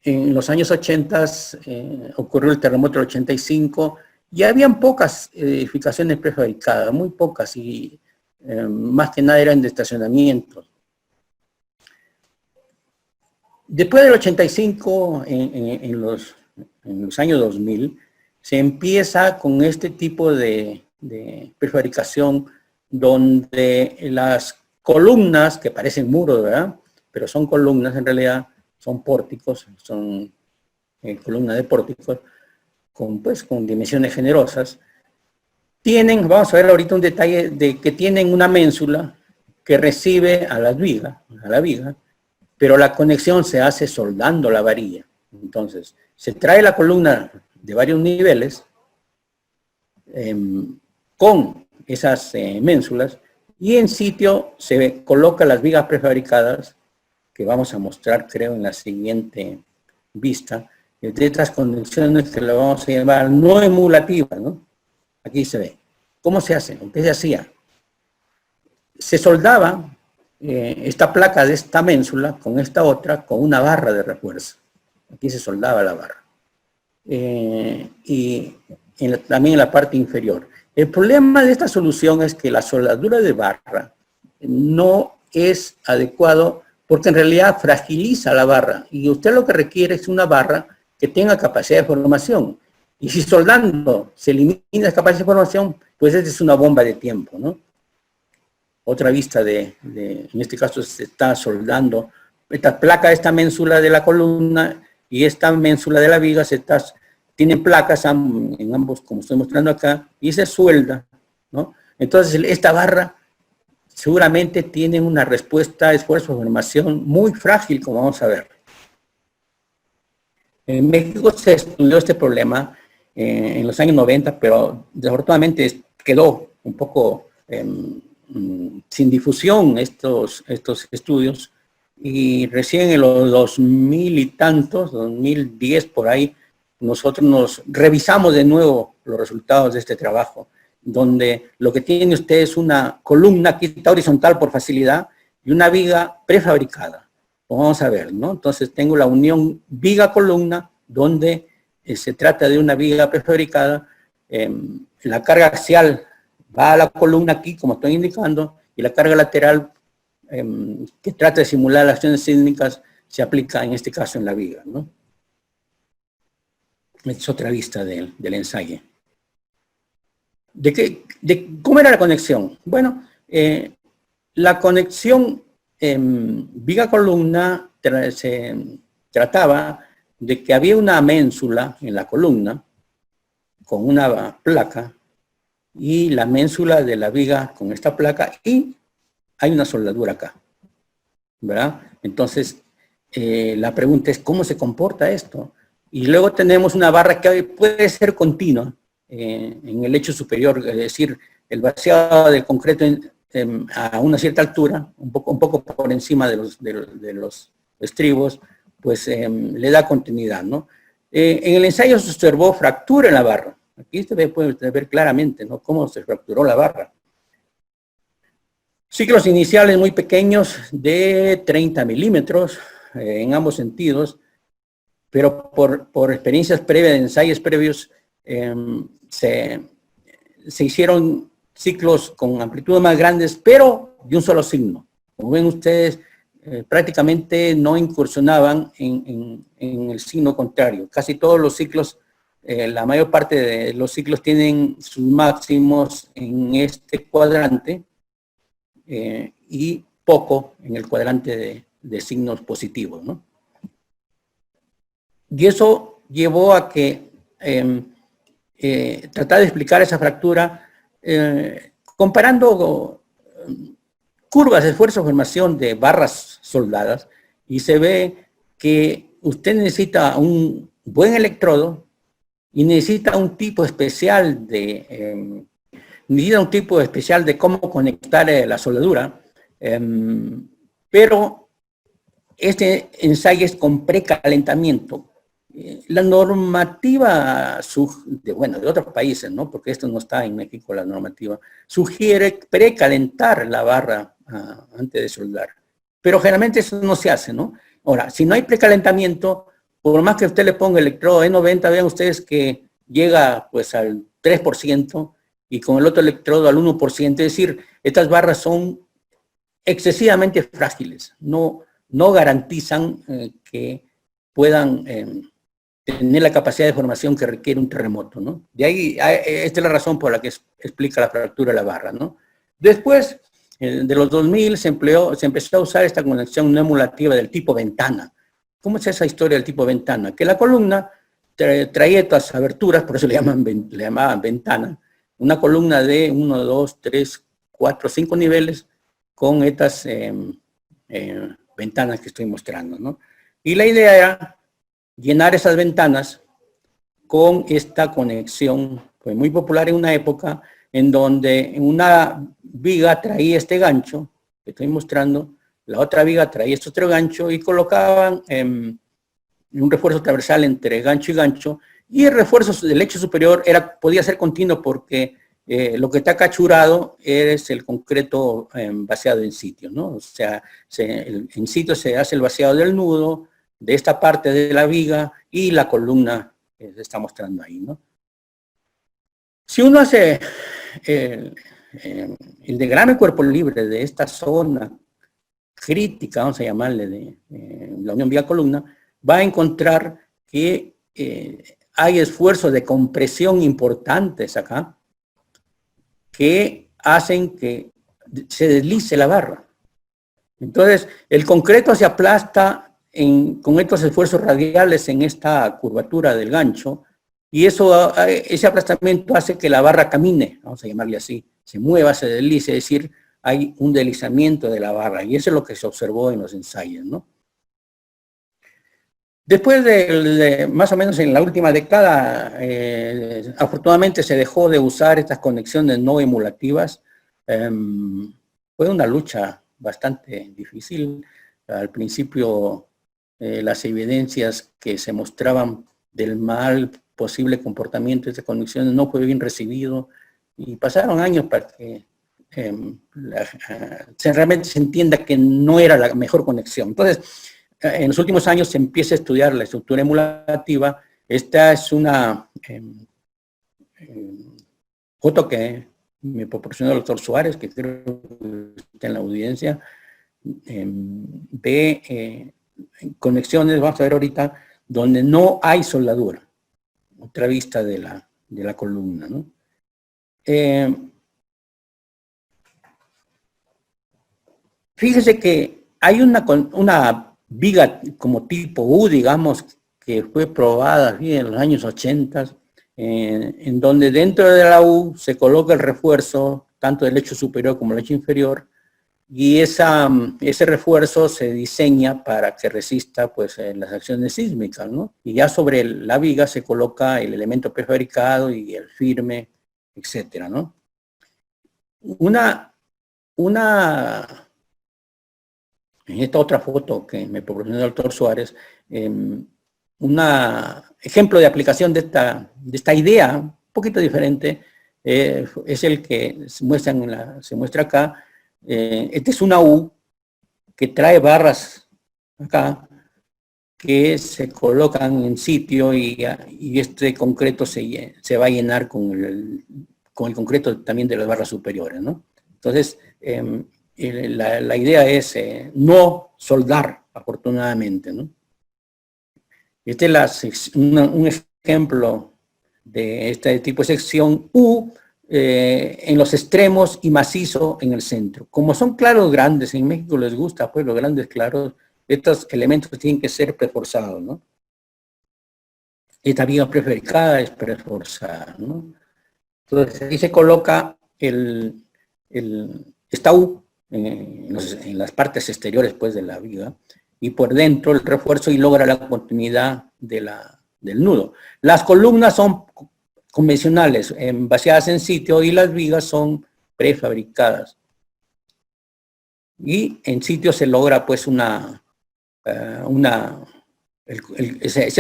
los años 80 ocurrió el terremoto del 85 y habían pocas edificaciones prefabricadas, muy pocas, y más que nada eran de estacionamientos. Después del 85, en los años 2000, se empieza con este tipo de prefabricación donde las columnas, que parecen muros, ¿verdad?, pero son columnas en realidad, son pórticos, son columnas de pórticos, con dimensiones generosas, tienen, vamos a ver ahorita un detalle, de que tienen una ménsula que recibe a la viga, pero la conexión se hace soldando la varilla. Entonces, se trae la columna de varios niveles con esas ménsulas y en sitio se coloca las vigas prefabricadas que vamos a mostrar, creo, en la siguiente vista, de estas conexiones que lo vamos a llamar no emulativas, ¿no? Aquí se ve. ¿Cómo se hace? ¿Qué se hacía? Se soldaba esta placa de esta ménsula con esta otra, con una barra de refuerzo. Aquí se soldaba la barra. Y también en la parte inferior. El problema de esta solución es que la soldadura de barra no es adecuado porque en realidad fragiliza la barra y usted lo que requiere es una barra que tenga capacidad de formación. Y si soldando se elimina esa capacidad de formación, pues esta es una bomba de tiempo, ¿no? Otra vista en este caso se está soldando esta placa, esta ménsula de la columna y esta ménsula de la viga, tienen placas en ambos, como estoy mostrando acá, y se suelda, ¿no? Entonces esta barra seguramente tiene una respuesta de esfuerzo de formación muy frágil, como vamos a ver. En México se estudió este problema en los años 90, pero desafortunadamente quedó un poco sin difusión estos estudios, y recién en los 2000 y tantos, 2010 por ahí, nosotros nos revisamos de nuevo los resultados de este trabajo, donde lo que tiene usted es una columna que está horizontal por facilidad y una viga prefabricada. Pues vamos a ver, ¿no? Entonces tengo la unión viga-columna, donde se trata de una viga prefabricada, la carga axial va a la columna aquí, como estoy indicando, y la carga lateral, que trata de simular las acciones sísmicas, se aplica en este caso en la viga, ¿no? Esta es otra vista del ensayo. ¿Cómo era la conexión? Bueno, la conexión viga-columna se trataba de que había una ménsula en la columna con una placa y la ménsula de la viga con esta placa y hay una soldadura acá, ¿verdad? Entonces, la pregunta es, ¿cómo se comporta esto? Y luego tenemos una barra que puede ser continua en el lecho superior, es decir, el vaciado del concreto a una cierta altura, un poco por encima de los estribos, pues le da continuidad, ¿no? En el ensayo se observó fractura en la barra. Aquí usted puede ver claramente, ¿no?, cómo se fracturó la barra. Ciclos iniciales muy pequeños de 30 milímetros en ambos sentidos, pero por experiencias previas, de ensayos previos, se hicieron ciclos con amplitudes más grandes, pero de un solo signo. Como ven ustedes, prácticamente no incursionaban en el signo contrario. Casi todos los ciclos, la mayor parte de los ciclos tienen sus máximos en este cuadrante y poco en el cuadrante de signos positivos, ¿no? Y eso llevó a que tratar de explicar esa fractura comparando curvas de esfuerzo de formación de barras soldadas y se ve que usted necesita un buen electrodo y necesita un tipo especial de cómo conectar la soldadura, pero este ensayo es con precalentamiento. La normativa de otros países, ¿no? Porque esto no está en México, la normativa, sugiere precalentar la barra antes de soldar. Pero generalmente eso no se hace, ¿no? Ahora, si no hay precalentamiento, por más que usted le ponga electrodo E90, vean ustedes que llega pues al 3% y con el otro electrodo al 1%, es decir, estas barras son excesivamente frágiles, no garantizan que puedan tener la capacidad de formación que requiere un terremoto, ¿no? De ahí, esta es la razón por la que explica la fractura de la barra, ¿no? Después, de los 2000, se empezó a usar esta conexión no emulativa del tipo ventana. ¿Cómo es esa historia del tipo ventana? Que la columna traía estas aberturas, por eso le llamaban ventana, una columna de 1, 2, 3, 4, 5 niveles con estas ventanas que estoy mostrando, ¿no? Y la idea era llenar esas ventanas con esta conexión, fue muy popular en una época en donde una viga traía este gancho que estoy mostrando, la otra viga traía este otro gancho y colocaban un refuerzo transversal entre gancho y gancho, y el refuerzo del lecho superior podía ser continuo porque lo que está cachurado es el concreto vaciado en sitio, ¿no? O sea, en sitio se hace el vaciado del nudo, de esta parte de la viga y la columna que se está mostrando ahí, ¿no? Si uno hace el diagrama de cuerpo libre de esta zona crítica, vamos a llamarle, de la unión viga-columna, va a encontrar que hay esfuerzos de compresión importantes acá que hacen que se deslice la barra. Entonces, el concreto se aplasta con estos esfuerzos radiales en esta curvatura del gancho, y ese aplastamiento hace que la barra camine, vamos a llamarle así, se mueva, se deslice, es decir, hay un deslizamiento de la barra, y eso es lo que se observó en los ensayos, ¿no? Después de más o menos en la última década, afortunadamente se dejó de usar estas conexiones no emulativas. Fue una lucha bastante difícil. Al principio, las evidencias que se mostraban del mal posible comportamiento de estas conexiones no fue bien recibido, y pasaron años para que realmente se entienda que no era la mejor conexión. Entonces, en los últimos años se empieza a estudiar la estructura emulativa. Esta es una foto que me proporcionó el doctor Suárez, que creo que está en la audiencia, de conexiones, vamos a ver ahorita, donde no hay soldadura. Otra vista de la columna, ¿no? Fíjese que hay una viga como tipo U, digamos, que fue probada en los años 80, en donde dentro de la U se coloca el refuerzo, tanto del lecho superior como del lecho inferior, y ese refuerzo se diseña para que resista pues, las acciones sísmicas, ¿no? Y ya sobre la viga se coloca el elemento prefabricado y el firme, etcétera, ¿no? En esta otra foto que me proporcionó el doctor Suárez, un ejemplo de aplicación de esta idea, un poquito diferente, es el que se muestra acá. Esta es una U que trae barras acá que se colocan en sitio y este concreto se va a llenar con el concreto también de las barras superiores, ¿no? Entonces, la idea es no soldar, afortunadamente, ¿no? Este es un ejemplo de este tipo de sección U en los extremos y macizo en el centro. Como son claros grandes, en México les gusta, pues los grandes claros, estos elementos tienen que ser preforzados, ¿no? Esta viga prefabricada es preforzada, ¿no? Entonces, ahí se coloca esta U en las partes exteriores pues, de la viga, y por dentro el refuerzo y logra la continuidad del nudo. Las columnas son convencionales, vaciadas en sitio, y las vigas son prefabricadas. Y en sitio se logra pues se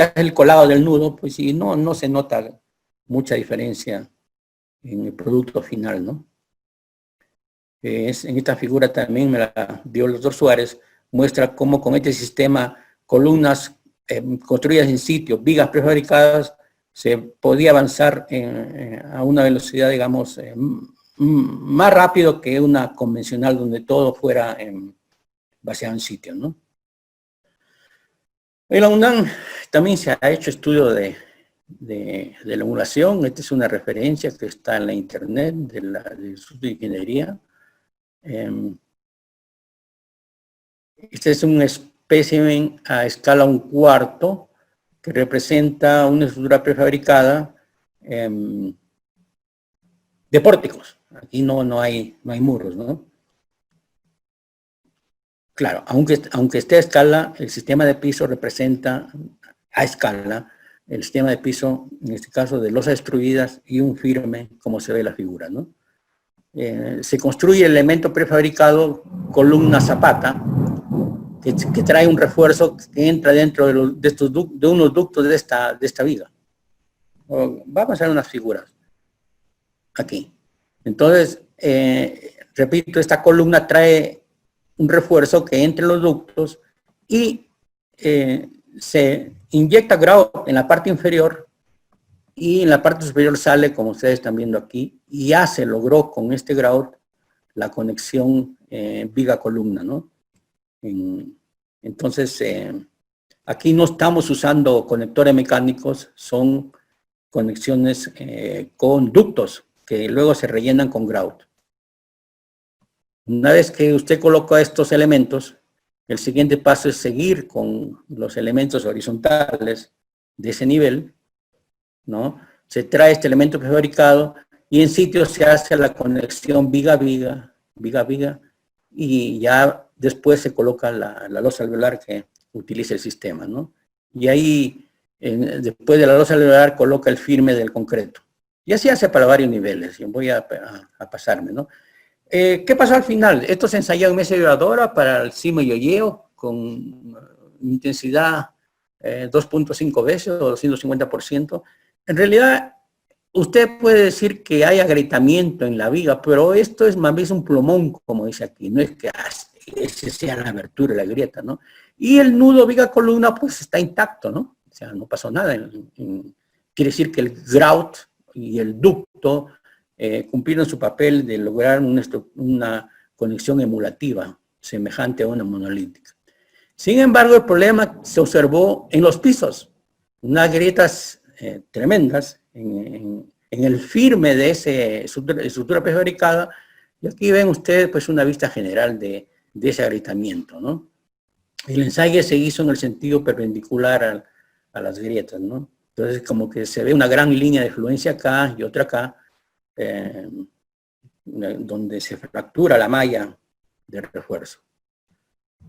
hace el colado del nudo, pues y no se nota mucha diferencia en el producto final, ¿no? En esta figura también me la dio el doctor Suárez, muestra cómo con este sistema, columnas construidas en sitio, vigas prefabricadas, se podía avanzar a una velocidad, digamos, más rápido que una convencional donde todo fuera vaciado en sitio, ¿no? En la UNAM también se ha hecho estudio de la emulación. Esta es una referencia que está en la internet del Instituto de Ingeniería. Este es un espécimen a escala 1/4 que representa una estructura prefabricada de pórticos. Aquí no hay muros, ¿no? Claro, aunque esté a escala, el sistema de piso representa a escala el sistema de piso, en este caso de losas destruidas y un firme, como se ve en la figura, ¿no? Se construye el elemento prefabricado, columna zapata, que trae un refuerzo que entra dentro de unos ductos de esta viga. Vamos a ver unas figuras aquí. Entonces, repito, esta columna trae un refuerzo que entre los ductos y se inyecta grout en la parte inferior y en la parte superior sale, como ustedes están viendo aquí, y ya se logró con este grout la conexión viga-columna, ¿no? Entonces, aquí no estamos usando conectores mecánicos, son conexiones con ductos que luego se rellenan con grout. Una vez que usted coloca estos elementos, el siguiente paso es seguir con los elementos horizontales de ese nivel, ¿no? Se trae este elemento prefabricado y en sitio se hace la conexión viga-viga, y ya después se coloca la losa alveolar que utiliza el sistema, ¿no? Y ahí, después de la losa alveolar, coloca el firme del concreto. Y así hace para varios niveles, y voy a pasarme, ¿no? ¿Qué pasó al final? Esto se ensayó en mesa vibradora para el cimo y hoyeo con intensidad 2.5 veces o 250%. En realidad, usted puede decir que hay agrietamiento en la viga, pero esto es más bien un plomón, como dice aquí. No es que ese sea la abertura, la grieta, ¿no? Y el nudo viga-columna, pues está intacto, ¿no? O sea, no pasó nada. Quiere decir que el grout y el ducto cumplieron su papel de lograr una conexión emulativa semejante a una monolítica. Sin embargo, el problema se observó en los pisos, unas grietas tremendas en el firme de esa estructura prefabricada, y aquí ven ustedes pues una vista general de ese agrietamiento, ¿no? El ensayo se hizo en el sentido perpendicular a las grietas, ¿no? Entonces como que se ve una gran línea de fluencia acá y otra acá, donde se fractura la malla de refuerzo.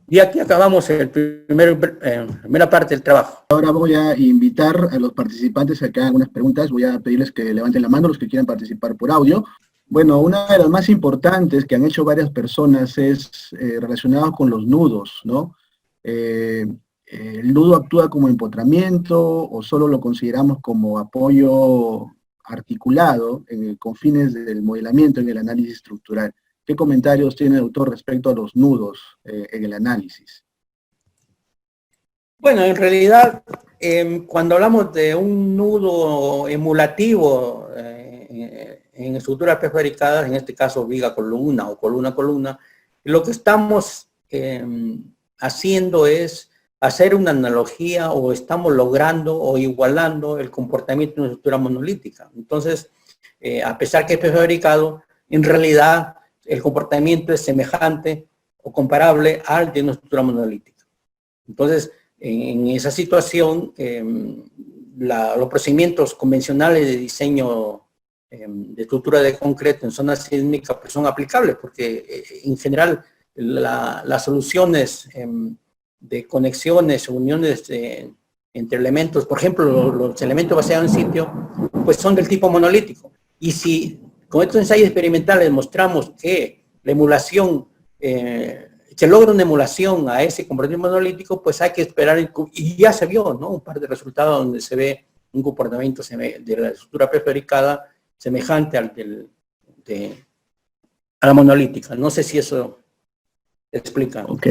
Y aquí acabamos la primera parte del trabajo. Ahora voy a invitar a los participantes a que hagan algunas preguntas. Voy a pedirles que levanten la mano los que quieran participar por audio. Bueno, una de las más importantes que han hecho varias personas es relacionado con los nudos, ¿no? ¿El nudo actúa como empotramiento o solo lo consideramos como apoyo articulado con fines del modelamiento en el análisis estructural? ¿Qué comentarios tiene el autor respecto a los nudos en el análisis? Bueno, en realidad, cuando hablamos de un nudo emulativo en estructuras prefabricadas, en este caso viga-columna o columna-columna, lo que estamos haciendo es hacer una analogía o estamos logrando o igualando el comportamiento de una estructura monolítica. Entonces, a pesar que es prefabricado, en realidad el comportamiento es semejante o comparable al de una estructura monolítica. Entonces, en esa situación, los procedimientos convencionales de diseño de estructura de concreto en zonas sísmicas pues son aplicables, porque en general las soluciones de conexiones, uniones entre elementos, por ejemplo, los elementos basados en sitio, pues son del tipo monolítico. Y si con estos ensayos experimentales mostramos que la emulación, se logra una emulación a ese comportamiento monolítico, pues hay que esperar, y ya se vio, ¿no? Un par de resultados donde se ve un comportamiento de la estructura prefabricada semejante al a la monolítica. No sé si eso explica. Ok.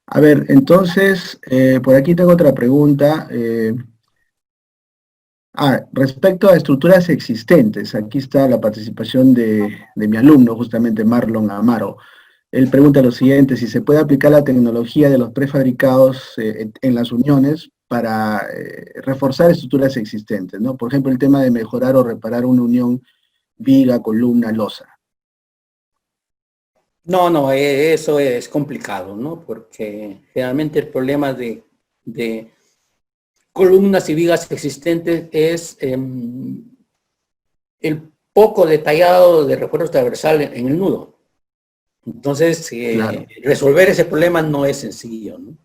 A ver, entonces, por aquí tengo otra pregunta. Respecto a estructuras existentes, aquí está la participación de mi alumno, justamente Marlon Amaro. Él pregunta lo siguiente: si se puede aplicar la tecnología de los prefabricados en las uniones para reforzar estructuras existentes, ¿no? Por ejemplo, el tema de mejorar o reparar una unión viga, columna, losa. No, no, eso es complicado, ¿no? Porque generalmente el problema de columnas y vigas existentes es el poco detallado de refuerzo transversal en el nudo. Entonces, Claro, resolver ese problema no es sencillo, ¿no?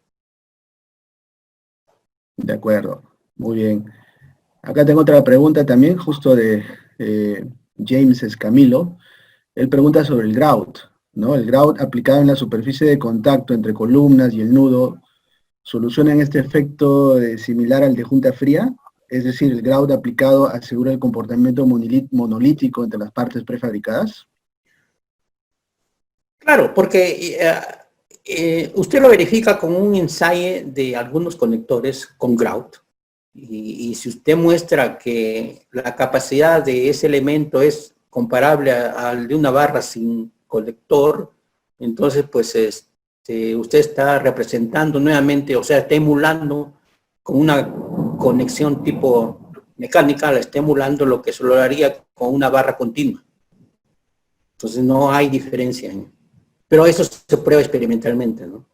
de acuerdo. Muy bien. Acá tengo otra pregunta también, justo de James Escamilo. Él pregunta sobre el grout, ¿no? El grout aplicado en la superficie de contacto entre columnas y el nudo, ¿solucionan este efecto similar al de junta fría? Es decir, ¿el grout aplicado asegura el comportamiento monolítico entre las partes prefabricadas? Claro, porque usted lo verifica con un ensayo de algunos conectores con grout. Y si usted muestra que la capacidad de ese elemento es comparable al de una barra sin colector, entonces pues usted está representando nuevamente, o sea, está emulando con una conexión tipo mecánica, la está emulando lo que se lograría con una barra continua. Entonces no hay diferencia, ¿no? Pero eso se prueba experimentalmente, ¿no?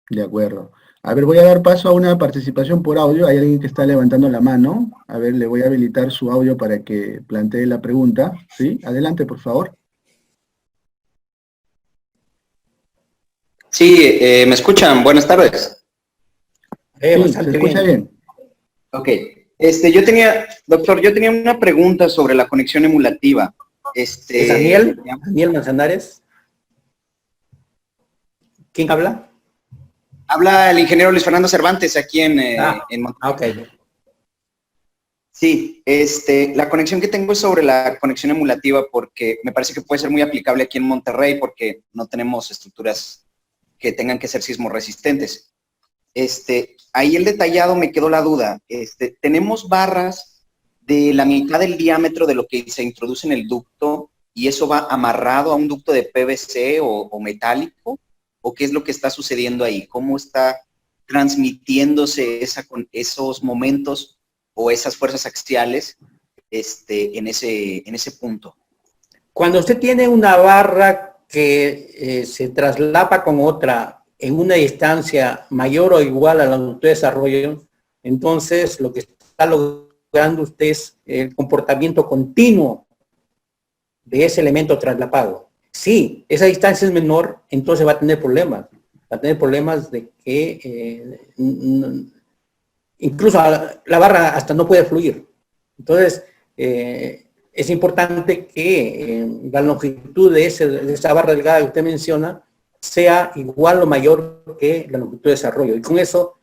De acuerdo. A ver, voy a dar paso a una participación por audio. Hay alguien que está levantando la mano. A ver, le voy a habilitar su audio para que plantee la pregunta. ¿Sí? Adelante, por favor. Sí, ¿me escuchan? Buenas tardes. Sí, se Bastante escucha bien. bien. Ok. Doctor, yo tenía una pregunta sobre la conexión emulativa. ¿Es Daniel? ¿Daniel Manzanares? ¿Quién habla? Habla el ingeniero Luis Fernando Cervantes aquí en Monterrey. Ok. Sí, la conexión que tengo es sobre la conexión emulativa porque me parece que puede ser muy aplicable aquí en Monterrey porque no tenemos estructuras que tengan que ser sismo resistentes. Ahí el detallado me quedó la duda. Tenemos barras de la mitad del diámetro de lo que se introduce en el ducto y eso va amarrado a un ducto de PVC o metálico, o qué es lo que está sucediendo ahí, cómo está transmitiéndose esos momentos o esas fuerzas axiales en ese punto. Cuando usted tiene una barra que se traslapa con otra en una distancia mayor o igual a la de desarrollo, entonces lo que está logrando usted es el comportamiento continuo de ese elemento traslapado. Si esa distancia es menor, entonces va a tener problemas. Va a tener problemas de que incluso la barra hasta no puede fluir. Entonces, es importante que la longitud de esa barra delgada que usted menciona sea igual o mayor que la longitud de desarrollo. Y con eso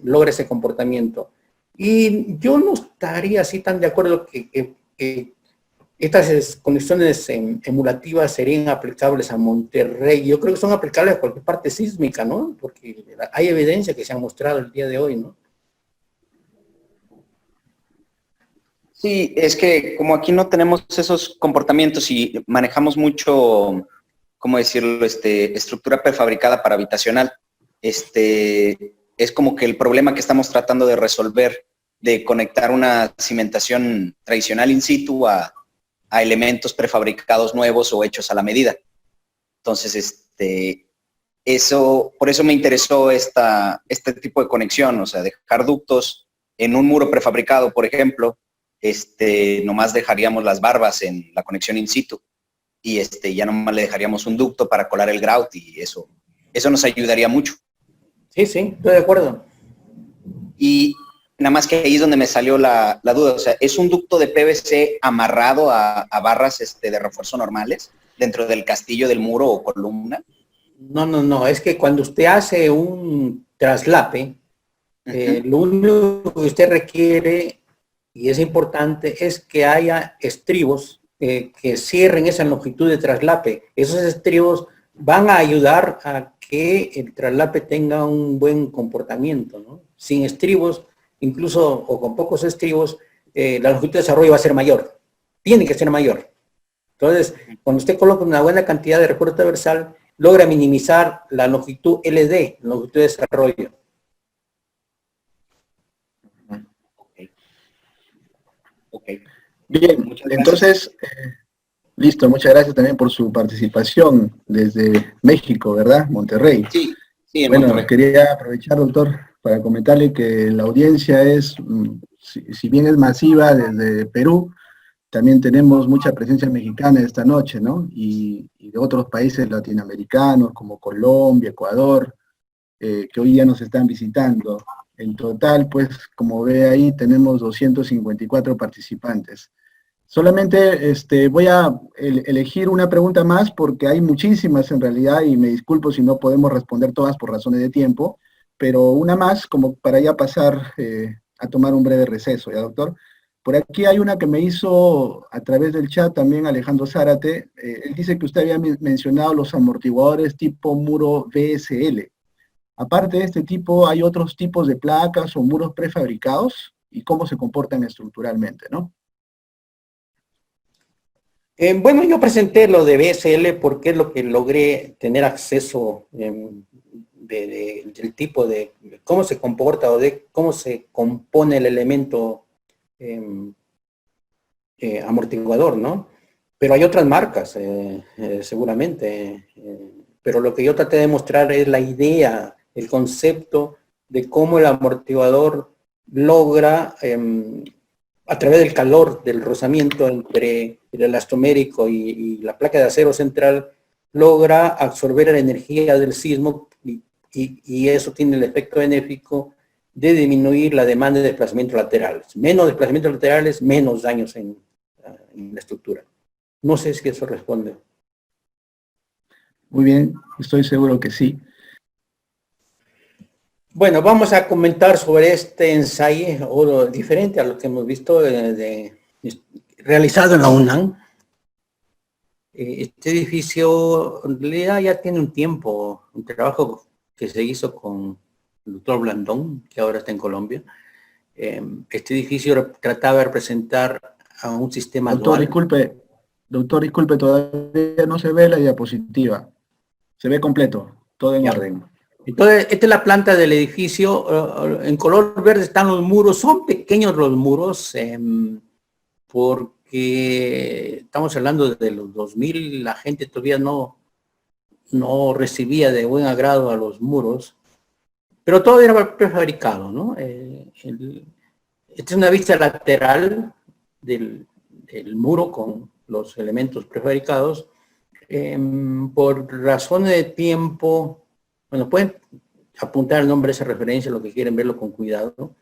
logra ese comportamiento. Y yo no estaría así tan de acuerdo que estas conexiones emulativas serían aplicables a Monterrey. Yo creo que son aplicables a cualquier parte sísmica, ¿no? Porque hay evidencia que se ha mostrado el día de hoy, ¿no? Sí, es que como aquí no tenemos esos comportamientos y manejamos mucho, ¿cómo decirlo? Estructura prefabricada para habitacional. Es como que el problema que estamos tratando de resolver de conectar una cimentación tradicional in situ a elementos prefabricados nuevos o hechos a la medida. Entonces, por eso me interesó este tipo de conexión, o sea, dejar ductos en un muro prefabricado, por ejemplo, nomás dejaríamos las barbas en la conexión in situ y ya nomás le dejaríamos un ducto para colar el grout y eso nos ayudaría mucho. Sí, sí, estoy de acuerdo. Y nada más que ahí es donde me salió la duda, o sea, ¿es un ducto de PVC amarrado a barras de refuerzo normales dentro del castillo del muro o columna? No, es que cuando usted hace un traslape, lo único que usted requiere, y es importante, es que haya estribos que cierren esa longitud de traslape. Esos estribos van a ayudar a que el traslape tenga un buen comportamiento, ¿no? Sin estribos, incluso o con pocos estribos, la longitud de desarrollo va a ser mayor. Tiene que ser mayor. Entonces, cuando usted coloca una buena cantidad de refuerzo transversal, logra minimizar la longitud LD, longitud de desarrollo. Ok. Bien, entonces, listo, muchas gracias también por su participación desde México, ¿verdad? Monterrey. Sí, en bueno, Monterrey. Quería aprovechar, doctor, para comentarle que la audiencia es, si bien es masiva desde Perú, también tenemos mucha presencia mexicana esta noche, ¿no? Y de otros países latinoamericanos como Colombia, Ecuador, que hoy ya nos están visitando. En total, pues, como ve ahí, tenemos 254 participantes. Solamente voy a elegir una pregunta más porque hay muchísimas en realidad y me disculpo si no podemos responder todas por razones de tiempo, pero una más como para ya pasar a tomar un breve receso, ¿ya, doctor? Por aquí hay una que me hizo a través del chat también Alejandro Zárate. Él dice que usted había mencionado los amortiguadores tipo muro VSL. Aparte de este tipo, ¿hay otros tipos de placas o muros prefabricados? ¿Y cómo se comportan estructuralmente, no? Bueno, yo presenté lo de BSL porque es lo que logré tener acceso del tipo de cómo se comporta o de cómo se compone el elemento amortiguador, ¿no? Pero hay otras marcas, seguramente. Pero lo que yo traté de mostrar es la idea, el concepto de cómo el amortiguador logra a través del calor del rozamiento entre el elastomérico y la placa de acero central, logra absorber la energía del sismo y eso tiene el efecto benéfico de disminuir la demanda de desplazamientos laterales. Menos desplazamientos laterales, menos daños en la estructura. No sé si eso responde. Muy bien, estoy seguro que sí. Bueno, vamos a comentar sobre este ensayo, o diferente a lo que hemos visto realizado en la UNAM. Este edificio en realidad ya tiene un tiempo, un trabajo que se hizo con el doctor Blandón, que ahora está en Colombia. Este edificio trataba de representar a un sistema dual. Doctor, disculpe, todavía no se ve la diapositiva. Se ve completo, todo en orden. Entonces, esta es la planta del edificio. En color verde están los muros. Son pequeños los muros porque estamos hablando de los 2000. La gente todavía no recibía de buen agrado a los muros. Pero todo era prefabricado, ¿no? Esta es una vista lateral del muro con los elementos prefabricados. Por razones de tiempo, bueno, pueden apuntar el nombre de esa referencia, lo que quieren verlo con cuidado.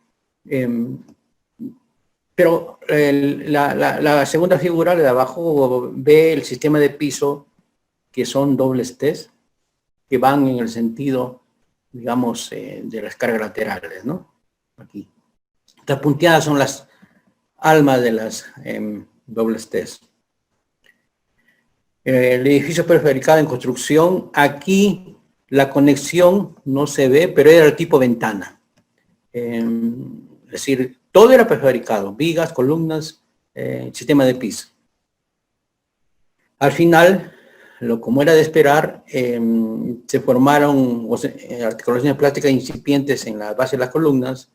Pero la segunda figura de abajo ve el sistema de piso, que son dobles T's, que van en el sentido, digamos, de las cargas laterales, ¿no? Aquí. Estas punteadas son las almas de las dobles T's. El edificio prefabricado en construcción, aquí la conexión no se ve, pero era el tipo ventana. Es decir, todo era prefabricado, vigas, columnas, sistema de piso. Al final, como era de esperar, se formaron articulaciones plásticas incipientes en la base de las columnas,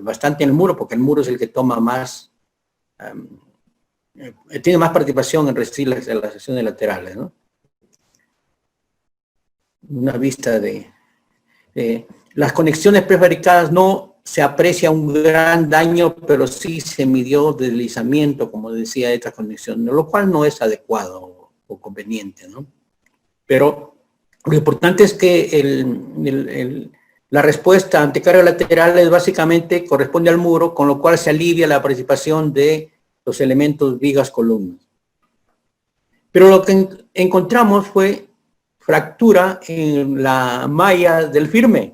bastante en el muro, porque el muro es el que toma más, tiene más participación en resistir las secciones laterales, ¿no? Una vista de las conexiones prefabricadas no se aprecia un gran daño, pero sí se midió deslizamiento, como decía, esta conexión, lo cual no es adecuado o conveniente, ¿no? Pero lo importante es que la respuesta ante carga lateral es básicamente corresponde al muro, con lo cual se alivia la participación de los elementos vigas columnas. Pero lo que encontramos fue fractura en la malla del firme.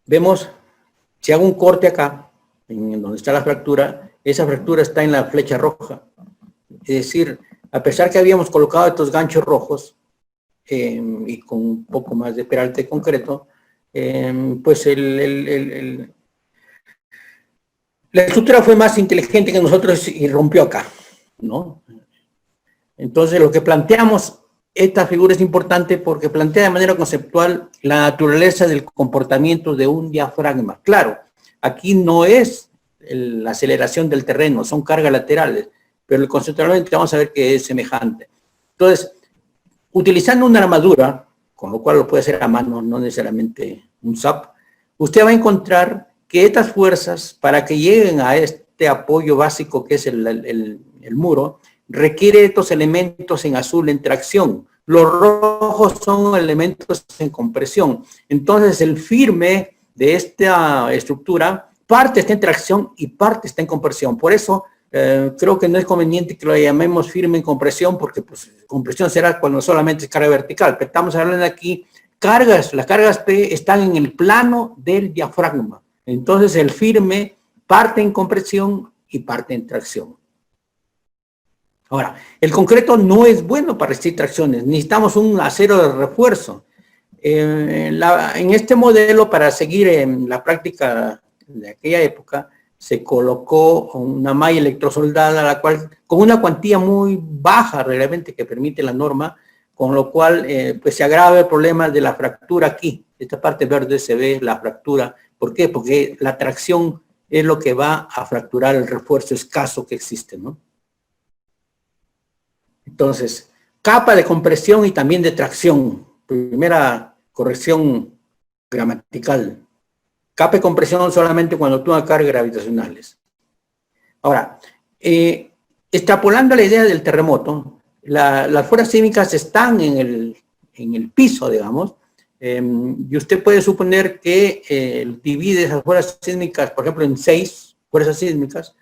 Vemos, si hago un corte acá, en donde está la fractura, esa fractura está en la flecha roja. Es decir, a pesar que habíamos colocado estos ganchos rojos, y con un poco más de peralte concreto, pues la estructura fue más inteligente que nosotros y rompió acá, ¿no? Entonces lo que planteamos, esta figura es importante porque plantea de manera conceptual la naturaleza del comportamiento de un diafragma. Claro, aquí no es la aceleración del terreno, son cargas laterales, pero conceptualmente vamos a ver que es semejante. Entonces, utilizando una armadura, con lo cual lo puede hacer a mano, no necesariamente un SAP, usted va a encontrar que estas fuerzas, para que lleguen a este apoyo básico que es el muro, requiere estos elementos en azul en tracción. Los rojos son elementos en compresión. Entonces, el firme de esta estructura, parte está en tracción y parte está en compresión. Por eso, creo que no es conveniente que lo llamemos firme en compresión, porque pues, compresión será cuando solamente es carga vertical. Pero estamos hablando aquí, cargas, las cargas P están en el plano del diafragma. Entonces el firme parte en compresión y parte en tracción. Ahora, el concreto no es bueno para resistir tracciones, necesitamos un acero de refuerzo. En este modelo, para seguir en la práctica de aquella época, se colocó una malla electrosoldada, la cual, con una cuantía muy baja realmente que permite la norma, con lo cual pues se agrava el problema de la fractura aquí. Esta parte verde se ve la fractura. ¿Por qué? Porque la tracción es lo que va a fracturar el refuerzo escaso que existe, ¿no? Entonces, capa de compresión y también de tracción. Primera corrección gramatical. Capa de compresión solamente cuando tú cargas gravitacionales. Ahora, extrapolando la idea del terremoto, las fuerzas sísmicas están en el piso, digamos, y usted puede suponer que divide esas fuerzas sísmicas, por ejemplo, en 6 fuerzas sísmicas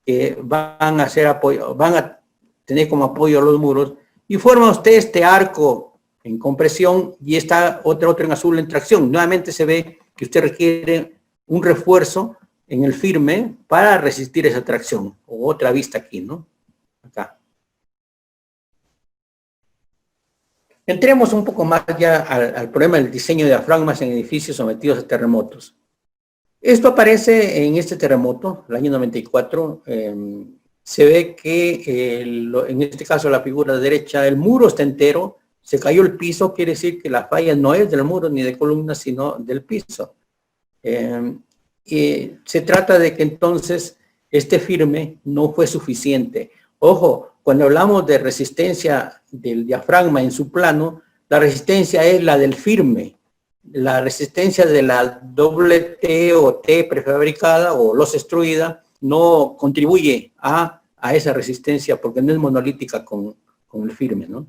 que van a tener como apoyo a los muros, y forma usted este arco en compresión y está otro en azul en tracción. Nuevamente se ve que usted requiere un refuerzo en el firme para resistir esa tracción, o otra vista aquí, ¿no? Acá. Entremos un poco más ya al problema del diseño de diafragmas en edificios sometidos a terremotos. Esto aparece en este terremoto, el año 94, se ve que en este caso la figura derecha, el muro está entero, se cayó el piso, quiere decir que la falla no es del muro ni de columnas, sino del piso. Y se trata de que entonces este firme no fue suficiente. Ojo, cuando hablamos de resistencia del diafragma en su plano, la resistencia es la del firme. La resistencia de la doble T o T prefabricada o los extruida no contribuye a esa resistencia porque no es monolítica con el firme, ¿no?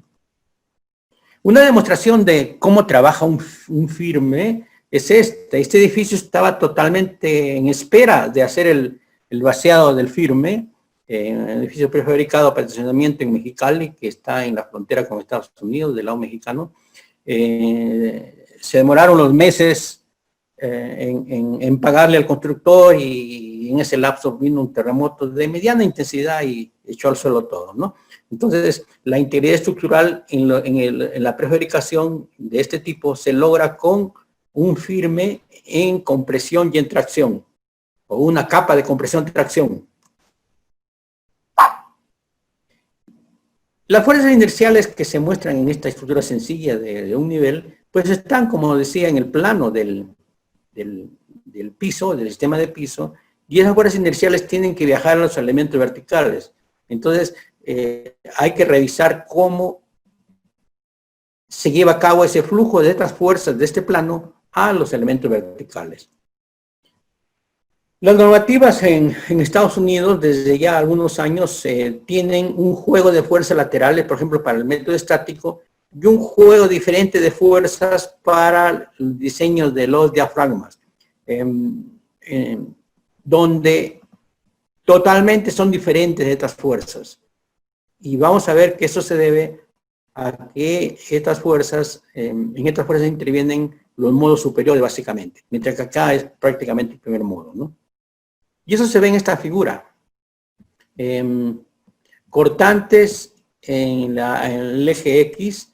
Una demostración de cómo trabaja un firme es este. Este edificio estaba totalmente en espera de hacer el vaciado del firme, un edificio prefabricado para estacionamiento en Mexicali, que está en la frontera con Estados Unidos, del lado mexicano. Se demoraron los meses en pagarle al constructor y en ese lapso vino un terremoto de mediana intensidad y echó al suelo todo, ¿no? Entonces, la integridad estructural en la prefabricación de este tipo se logra con un firme en compresión y en tracción, o una capa de compresión y tracción. Las fuerzas inerciales que se muestran en esta estructura sencilla de un nivel, pues están, como decía, en el plano del piso, del sistema de piso, y esas fuerzas inerciales tienen que viajar a los elementos verticales. Entonces, hay que revisar cómo se lleva a cabo ese flujo de estas fuerzas de este plano a los elementos verticales. Las normativas en Estados Unidos desde ya algunos años tienen un juego de fuerzas laterales, por ejemplo, para el método estático, y un juego diferente de fuerzas para el diseño de los diafragmas, donde totalmente son diferentes de estas fuerzas. Y vamos a ver que eso se debe a que estas fuerzas, en estas fuerzas intervienen los modos superiores básicamente, mientras que acá es prácticamente el primer modo, ¿no? Y eso se ve en esta figura. Cortantes en el eje X,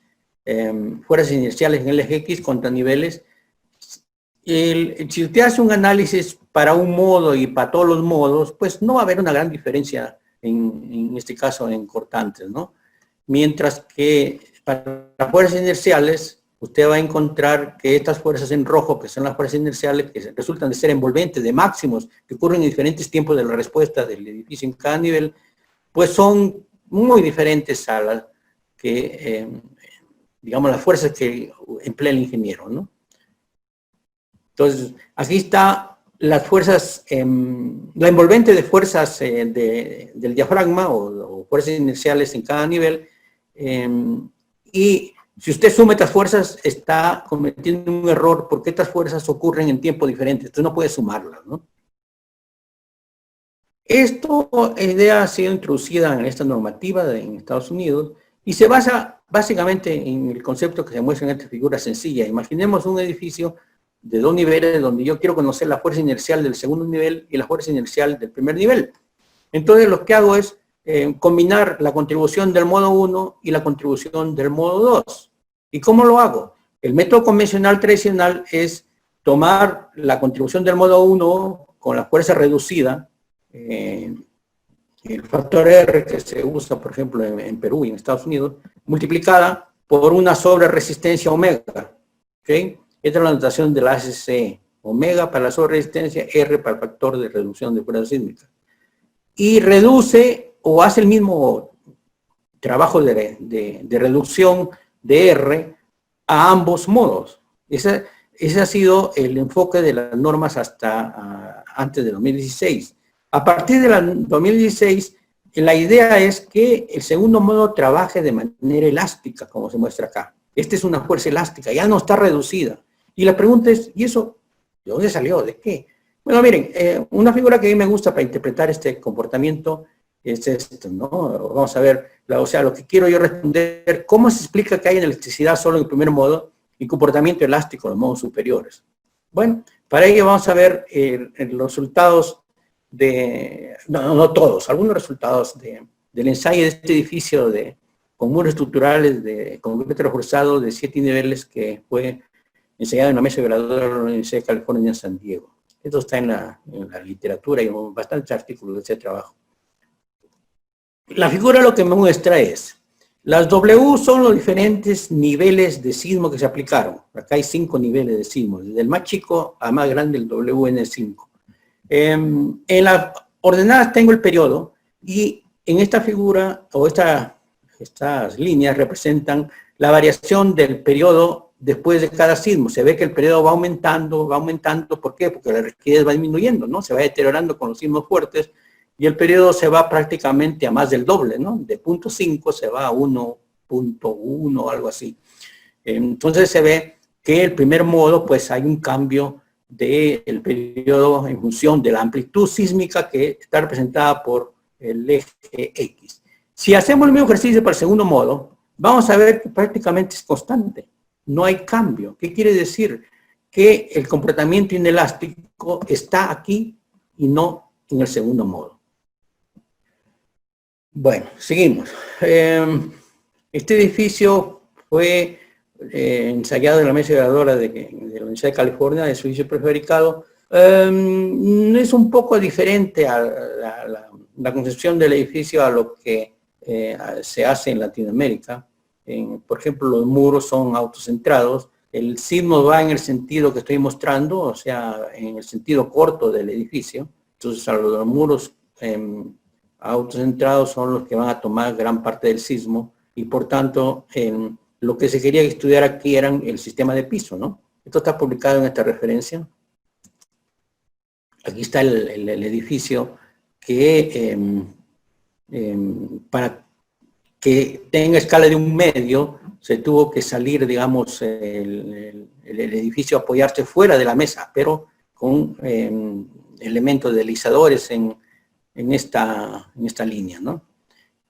fuerzas inerciales en el eje X contra niveles. Si usted hace un análisis para un modo y para todos los modos, pues no va a haber una gran diferencia en este caso en cortantes, ¿no? Mientras que para las fuerzas inerciales, usted va a encontrar que estas fuerzas en rojo, que son las fuerzas inerciales, que resultan de ser envolventes, de máximos, que ocurren en diferentes tiempos de la respuesta del edificio en cada nivel, pues son muy diferentes a las que, digamos, las fuerzas que emplea el ingeniero, ¿no? Entonces, aquí está las fuerzas, la envolvente de fuerzas del diafragma o fuerzas inerciales en cada nivel, y si usted suma estas fuerzas, está cometiendo un error porque estas fuerzas ocurren en tiempo diferente, entonces no puede sumarlas, ¿no? Esta idea ha sido introducida en esta normativa en Estados Unidos y se basa básicamente en el concepto que se muestra en esta figura sencilla. Imaginemos un edificio de 2 niveles donde yo quiero conocer la fuerza inercial del segundo nivel y la fuerza inercial del primer nivel. Entonces lo que hago es combinar la contribución del modo 1 y la contribución del modo 2. ¿Y cómo lo hago? El método convencional tradicional es tomar la contribución del modo 1 con la fuerza reducida, el factor R que se usa, por ejemplo, en Perú y en Estados Unidos, multiplicada por una sobreresistencia omega. ¿Okay? Esta es la notación de la ACC. Omega para la sobreresistencia, R para el factor de reducción de fuerza sísmica. Y reduce o hace el mismo trabajo de reducción de R a ambos modos. Ese ha sido el enfoque de las normas hasta antes de 2016. A partir de 2016, la idea es que el segundo modo trabaje de manera elástica, como se muestra acá. Esta es una fuerza elástica, ya no está reducida. Y la pregunta es, ¿y eso de dónde salió? ¿De qué? Bueno, miren, una figura que a mí me gusta para interpretar este comportamiento es esto, ¿no? Vamos a ver, o sea, lo que quiero yo responder, ¿cómo se explica que hay electricidad solo en el primer modo y comportamiento elástico en los modos superiores? Bueno, para ello vamos a ver los resultados no todos, algunos resultados del ensayo de este edificio con muros estructurales de concreto reforzado de 7 niveles que fue ensayado en la mesa violadora de la Universidad de California en San Diego. Esto está en la literatura y bastantes artículos de ese trabajo. La figura lo que me muestra es, las W son los diferentes niveles de sismo que se aplicaron. Acá hay 5 niveles de sismo, desde el más chico al más grande, el WN5. En las ordenadas tengo el periodo y en esta figura, o estas líneas representan la variación del periodo después de cada sismo. Se ve que el periodo va aumentando, ¿por qué? Porque la rigidez va disminuyendo, ¿no? Se va deteriorando con los sismos fuertes y el periodo se va prácticamente a más del doble, ¿no? De 0.5 se va a 1.1 o algo así. Entonces se ve que el primer modo, pues hay un cambio del periodo en función de la amplitud sísmica que está representada por el eje X. Si hacemos el mismo ejercicio para el segundo modo, vamos a ver que prácticamente es constante. No hay cambio. ¿Qué quiere decir? Que el comportamiento inelástico está aquí y no en el segundo modo. Bueno, seguimos. Este edificio fue ensayado en la mesa violadora de la Universidad de California, de su edificio prefabricado. Es un poco diferente a la concepción del edificio a lo que se hace en Latinoamérica. Por ejemplo, los muros son autocentrados. El sismo va en el sentido que estoy mostrando, o sea, en el sentido corto del edificio. Entonces, los muros autocentrados son los que van a tomar gran parte del sismo y, por tanto, lo que se quería estudiar aquí eran el sistema de piso, ¿no? Esto está publicado en esta referencia. Aquí está el edificio que para que tenga escala de 1 medio, se tuvo que salir, digamos, el edificio a apoyarse fuera de la mesa, pero con elementos deslizadores en esta línea, ¿no?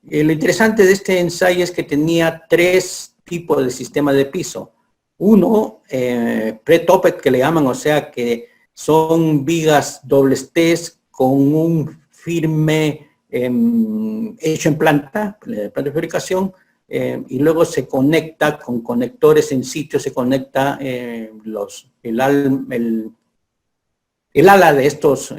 Lo interesante de este ensayo es que tenía 3 tipos de sistema de piso. Uno, pre-topped, que le llaman, o sea que son vigas dobles T con un firme hecho en planta de fabricación, y luego se conecta con conectores en sitio, se conecta el ala de estos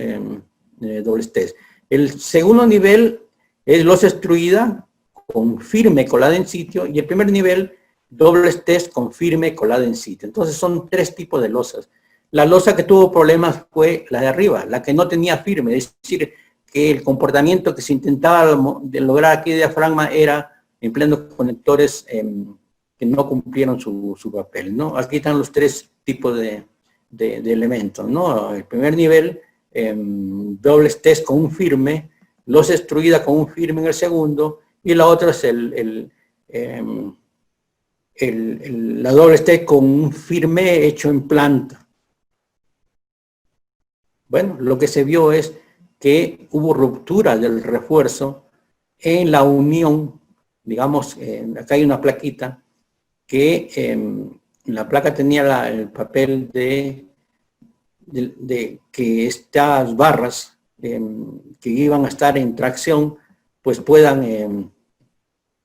dobles T. El segundo nivel es losa extruida con firme colada en sitio, y el primer nivel, dobles T con firme colada en sitio. Entonces son 3 tipos de losas. La losa que tuvo problemas fue la de arriba, la que no tenía firme, es decir, que el comportamiento que se intentaba lograr aquí de diafragma era empleando conectores que no cumplieron su papel, ¿no? Aquí están los 3 tipos de elementos, ¿no? El primer nivel, dobles T con un firme, losa extruida con un firme en el segundo, y la otra es la doble T con un firme hecho en planta. Bueno, lo que se vio es que hubo ruptura del refuerzo en la unión, digamos, acá hay una plaquita, que la placa tenía el papel de que estas barras que iban a estar en tracción, pues puedan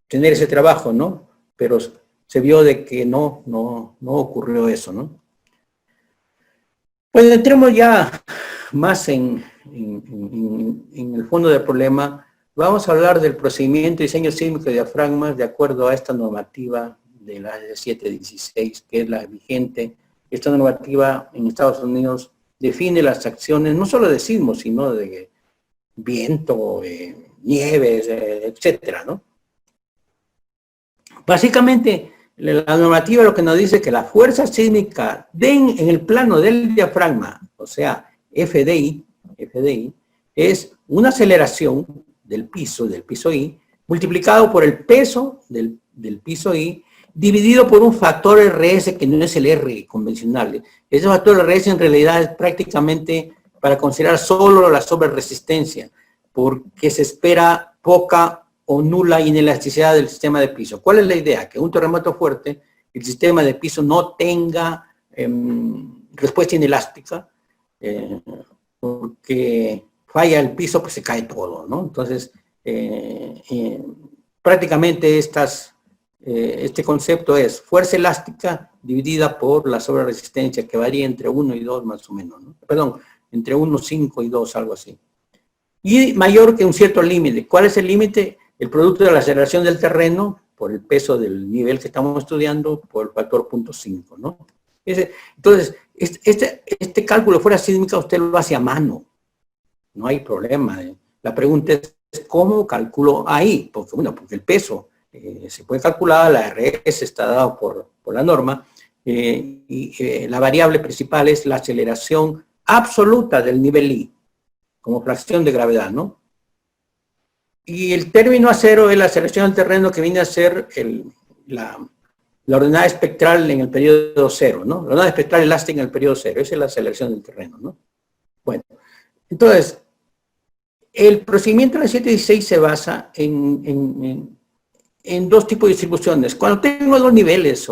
tener ese trabajo, ¿no? Pero se vio de que no ocurrió eso, ¿no? Pues entremos ya más en el fondo del problema. Vamos a hablar del procedimiento de diseño sísmico de diafragmas de acuerdo a esta normativa de la 716, que es la vigente. Esta normativa en Estados Unidos define las acciones no solo de sismos, sino de viento, nieves, etcétera, ¿no? Básicamente, la normativa lo que nos dice es que la fuerza sísmica en el plano del diafragma, o sea, FDI, es una aceleración del piso I, multiplicado por el peso del piso I, dividido por un factor RS que no es el R convencional. Ese factor RS en realidad es prácticamente para considerar solo la sobreresistencia, porque se espera poca o nula inelasticidad del sistema de piso. ¿Cuál es la idea? Que un terremoto fuerte, el sistema de piso no tenga respuesta inelástica, porque falla el piso, pues se cae todo, ¿no? Entonces, prácticamente este concepto es fuerza elástica dividida por la sobreresistencia, que varía entre 1 y 2 más o menos, ¿no? Perdón, entre 1, 5 y 2, algo así. Y mayor que un cierto límite. ¿Cuál es el límite? El producto de la aceleración del terreno por el peso del nivel que estamos estudiando por el factor 0.5, ¿no? Entonces, este cálculo fuera sísmica usted lo hace a mano. No hay problema. La pregunta es, ¿cómo calculo ahí? Porque, bueno, porque el peso se puede calcular, la RS está dado por la norma, y la variable principal es la aceleración absoluta del nivel I, como fracción de gravedad, ¿no? Y el término a cero es la aceleración del terreno, que viene a ser la ordenada espectral en el periodo cero, ¿no? La ordenada espectral elástica en el periodo cero, esa es la aceleración del terreno, ¿no? Bueno, entonces, el procedimiento de la 716 se basa en 2 tipos de distribuciones. Cuando tengo 2 niveles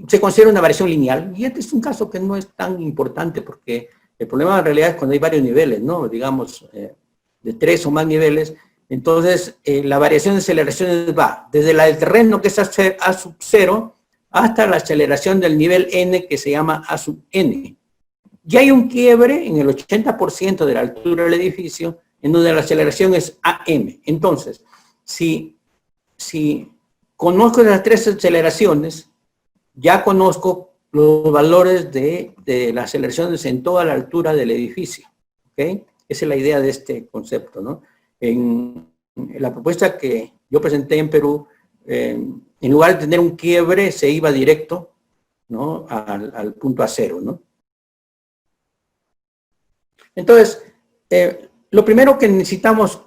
se considera una variación lineal, y este es un caso que no es tan importante, porque el problema en realidad es cuando hay varios niveles, ¿no? Digamos, de 3 o más niveles. Entonces, la variación de aceleraciones va desde la del terreno, que es A sub 0, hasta la aceleración del nivel N, que se llama A sub N. Y hay un quiebre en el 80% de la altura del edificio, en donde la aceleración es AM. Entonces, si conozco las 3 aceleraciones, ya conozco los valores de las aceleraciones en toda la altura del edificio, ¿ok? Esa es la idea de este concepto, ¿no? En la propuesta que yo presenté en Perú, en lugar de tener un quiebre, se iba directo, ¿no?, al punto A0, ¿no? Entonces, lo primero que necesitamos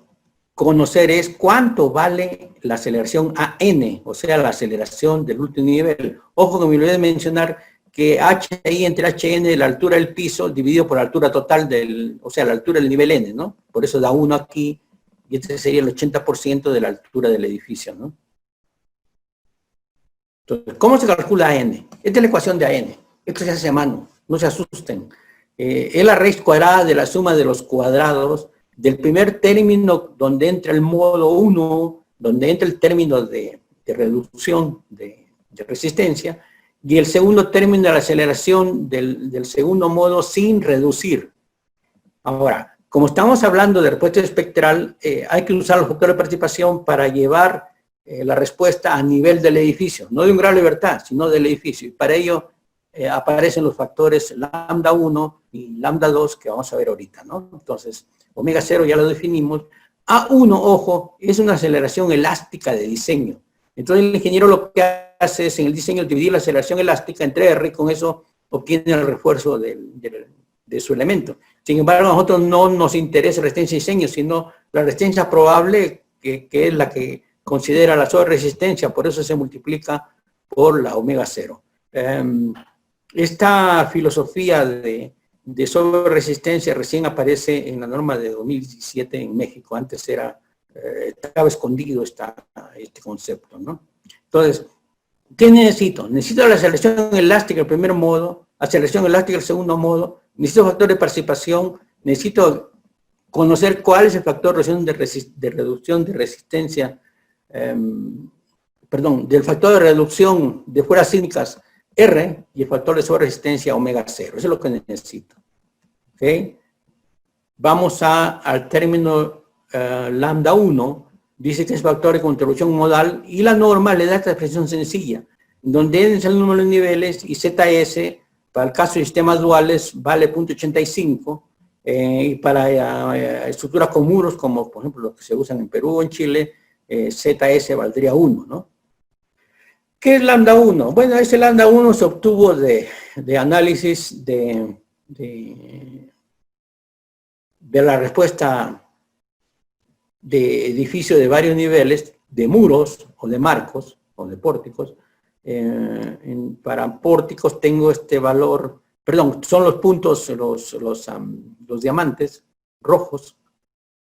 conocer es cuánto vale la aceleración a n, o sea, la aceleración del último nivel. Ojo que me olvidé de mencionar que HI entre HN, la altura del piso, dividido por la altura total o sea, la altura del nivel n, ¿no? Por eso da 1 aquí, y este sería el 80% de la altura del edificio, ¿no? Entonces, ¿cómo se calcula AN? Esta es la ecuación de AN. Esto se hace a mano, no se asusten. Es la raíz cuadrada de la suma de los cuadrados del primer término donde entra el modo 1, donde entra el término de reducción de resistencia, y el segundo término de la aceleración del segundo modo sin reducir. Ahora, como estamos hablando de respuesta espectral, hay que usar los factores de participación para llevar la respuesta a nivel del edificio, no de un grado de libertad, sino del edificio. Y para ello aparecen los factores lambda 1 y lambda 2 que vamos a ver ahorita, ¿no? Entonces, omega 0 ya lo definimos. A1, ojo, es una aceleración elástica de diseño. Entonces el ingeniero lo que hace es en el diseño dividir la aceleración elástica entre R y con eso obtiene el refuerzo de su elemento. Sin embargo, a nosotros no nos interesa resistencia de diseño, sino la resistencia probable, que es la que considera la sobreresistencia, por eso se multiplica por la omega 0. Esta filosofía de sobreresistencia recién aparece en la norma de 2017 en México. Antes estaba escondido este concepto, ¿no? Entonces, ¿qué necesito? Necesito la aceleración elástica del primer modo, aceleración elástica del segundo modo, necesito factor de participación, necesito conocer cuál es el factor de reducción de resistencia, del factor de reducción de fuerzas sísmicas R y el factor de sobreresistencia omega 0. Eso es lo que necesito. ¿Okay? Vamos al término lambda 1, dice que es factor de contribución modal, y la norma le da esta expresión sencilla, donde n es el número de niveles y ZS, para el caso de sistemas duales, vale 0.85, y para estructuras con muros, como por ejemplo los que se usan en Perú o en Chile, ZS valdría 1, ¿no? ¿Qué es lambda 1? Bueno, ese lambda 1 se obtuvo de análisis de la respuesta de edificios de varios niveles, de muros o de marcos o de pórticos. Para pórticos tengo este valor, perdón, son los puntos, los diamantes rojos,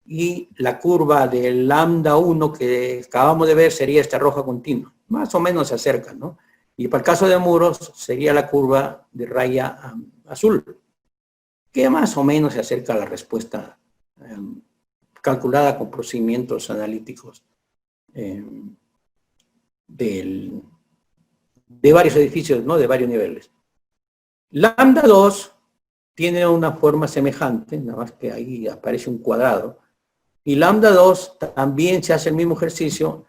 y la curva del lambda 1 que acabamos de ver sería esta roja continua. Más o menos se acerca, ¿no? Y para el caso de muros sería la curva de raya azul, que más o menos se acerca a la respuesta calculada con procedimientos analíticos de varios edificios, ¿no? De varios niveles. Lambda 2 tiene una forma semejante, nada más que ahí aparece un cuadrado. Y lambda 2 también se hace el mismo ejercicio.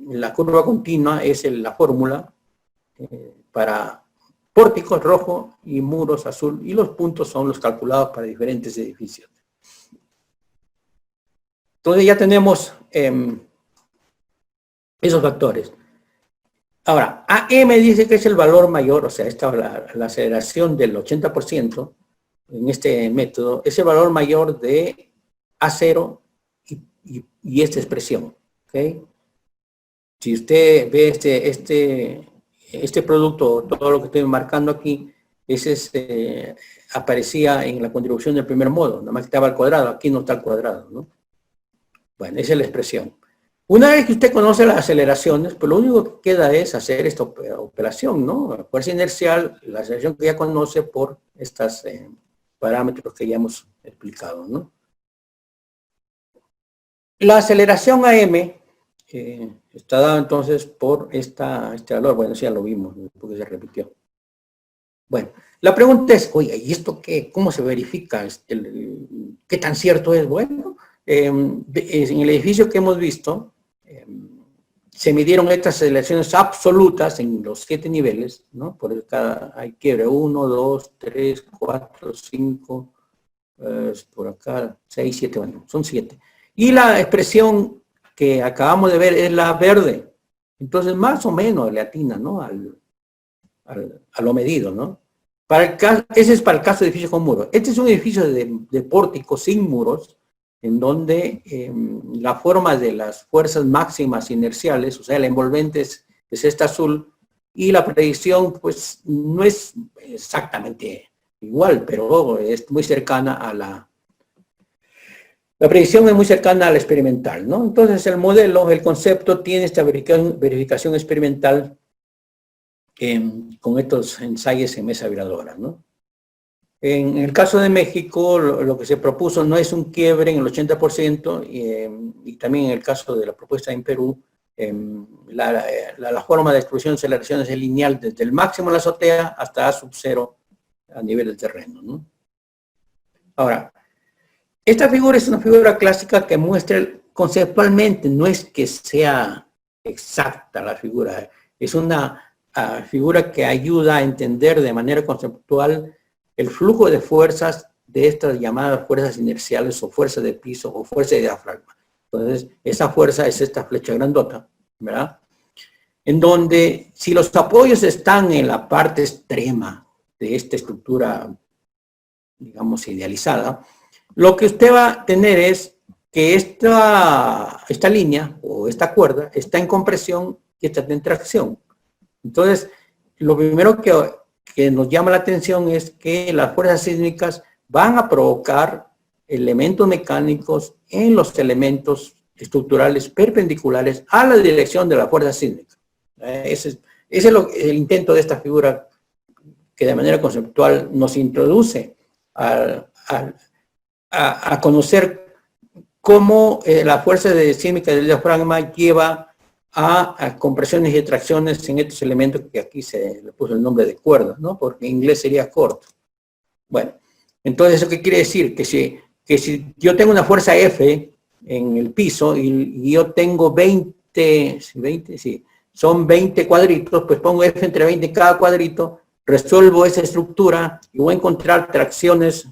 La curva continua es la fórmula para pórticos rojo y muros azul, y los puntos son los calculados para diferentes edificios. Entonces ya tenemos esos factores. Ahora, AM dice que es el valor mayor, o sea, la aceleración del 80% en este método, es el valor mayor de A0 y esta expresión, ¿ok? Si usted ve este producto, todo lo que estoy marcando aquí, ese aparecía en la contribución del primer modo, nada más que estaba al cuadrado, aquí no está al cuadrado, ¿no? Bueno, esa es la expresión. Una vez que usted conoce las aceleraciones, pues lo único que queda es hacer esta operación, ¿no? Fuerza inercial, la aceleración que ya conoce por estos parámetros que ya hemos explicado, ¿no? La aceleración AM está dada entonces por este valor. Bueno, eso ya lo vimos, porque se repitió. Bueno, la pregunta es, oye, ¿y esto qué? ¿Cómo se verifica? ¿Qué tan cierto es? Bueno, en el edificio que hemos visto, se midieron estas aceleraciones absolutas en los 7 niveles, ¿no? Por cada, hay quiebre, 1, 2, 3, 4, 5, por acá, 6, 7, bueno, son 7. Y la expresión que acabamos de ver es la verde, Entonces, más o menos le atina, ¿no? A lo medido, ¿no? Ese es para el caso de edificio con muros. Este es un edificio de pórtico sin muros, en donde la forma de las fuerzas máximas inerciales, o sea, el envolvente es esta azul, y la predicción, pues, no es exactamente igual, pero es muy cercana a la predicción es muy cercana a la experimental, ¿no? Entonces, el modelo, el concepto, tiene esta verificación experimental con estos ensayos en mesa vibradora, ¿no? En el caso de México, lo que se propuso no es un quiebre en el 80%, y también en el caso de la propuesta en Perú, la forma de distribución de aceleraciones es lineal desde el máximo de la azotea hasta A sub 0 a nivel del terreno, ¿no? Ahora, esta figura es una figura clásica que muestra conceptualmente, no es que sea exacta la figura, es una figura que ayuda a entender de manera conceptual el flujo de fuerzas de estas llamadas fuerzas inerciales o fuerzas de piso o fuerza de diafragma. Entonces, esa fuerza es esta flecha grandota, ¿verdad? En donde, si los apoyos están en la parte extrema de esta estructura, digamos, idealizada, lo que usted va a tener es que esta línea o esta cuerda está en compresión y está en tracción. Entonces, lo primero que nos llama la atención es que las fuerzas sísmicas van a provocar elementos mecánicos en los elementos estructurales perpendiculares a la dirección de la fuerza sísmica. Ese es el intento de esta figura que de manera conceptual nos introduce a conocer cómo la fuerza sísmica del diafragma lleva a compresiones y tracciones en estos elementos que aquí se le puso el nombre de cuerdas, ¿no? Porque en inglés sería corto. Bueno, entonces, ¿eso qué quiere decir? Que si yo tengo una fuerza F en el piso y yo tengo 20, son 20 cuadritos, pues pongo F entre 20 en cada cuadrito, resuelvo esa estructura y voy a encontrar tracciones,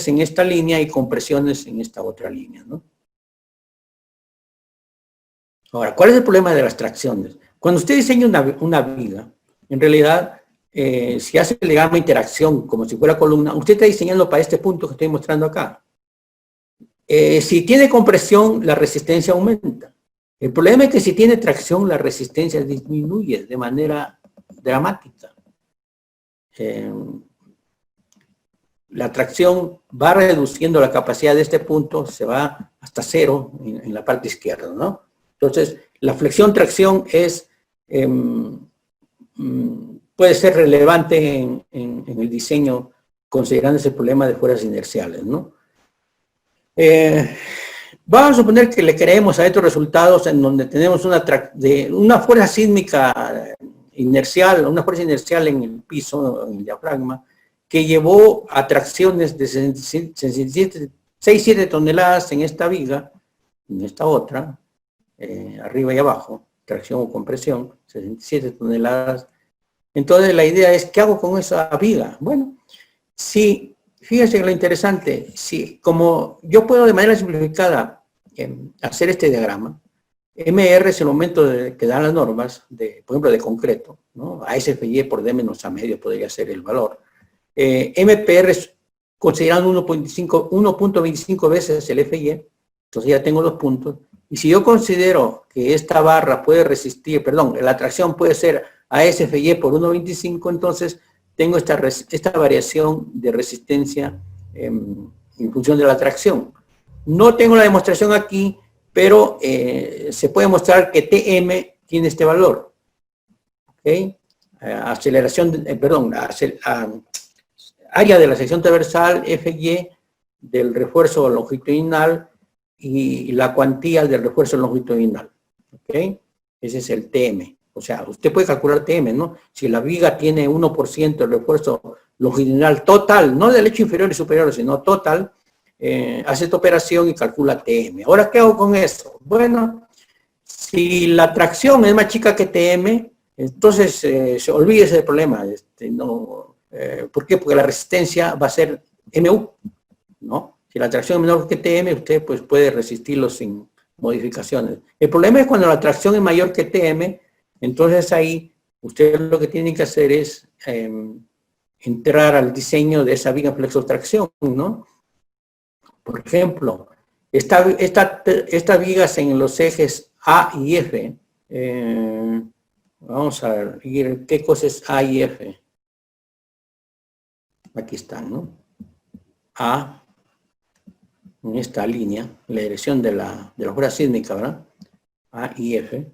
en esta línea y compresiones en esta otra línea, ¿no? Ahora, ¿cuál es el problema de las tracciones? Cuando usted diseña una viga, en realidad, si hace el diagrama de interacción como si fuera columna, usted está diseñando para este punto que estoy mostrando acá. Si tiene compresión, la resistencia aumenta. El problema es que si tiene tracción, la resistencia disminuye de manera dramática. La tracción va reduciendo la capacidad de este punto, se va hasta 0 en la parte izquierda, ¿no? Entonces, la flexión-tracción puede ser relevante en el diseño, considerando ese problema de fuerzas inerciales, ¿no? Vamos a suponer que le creemos a estos resultados en donde tenemos una fuerza sísmica inercial, una fuerza inercial en el piso, en el diafragma, que llevó a tracciones de 6-7 toneladas en esta viga, en esta otra, arriba y abajo, tracción o compresión, 67 toneladas. Entonces la idea es, ¿qué hago con esa viga? Bueno, si, fíjense lo interesante, si como yo puedo de manera simplificada hacer este diagrama, MR es el momento que dan las normas, por ejemplo, de concreto, ¿no? ASFY por D menos A medio podría ser el valor. MPR es considerando 1.25 veces el FY, entonces ya tengo 2 puntos. Y si yo considero que esta barra puede resistir, perdón, la tracción puede ser ASFY por 1.25, entonces tengo esta variación de resistencia en función de la tracción. No tengo la demostración aquí, pero se puede mostrar que TM tiene este valor. ¿Okay? Área de la sección transversal, FY, del refuerzo longitudinal y la cuantía del refuerzo longitudinal. ¿Ok? Ese es el TM. O sea, usted puede calcular TM, ¿no? Si la viga tiene 1% del refuerzo longitudinal total, no del hecho inferior y superior, sino total, hace esta operación y calcula TM. Ahora, ¿qué hago con eso? Bueno, si la tracción es más chica que TM, entonces se olvide ese problema. ¿Por qué? Porque la resistencia va a ser MU, ¿no? Si la tracción es menor que TM, usted pues puede resistirlo sin modificaciones. El problema es cuando la tracción es mayor que TM, entonces ahí ustedes lo que tienen que hacer es entrar al diseño de esa viga flexotracción, ¿no? Por ejemplo, estas vigas en los ejes A y F, vamos a ver, ¿qué cosa es A y F? Aquí están, ¿no? A, en esta línea, la dirección de la fuerza sísmica, ¿verdad? A y F.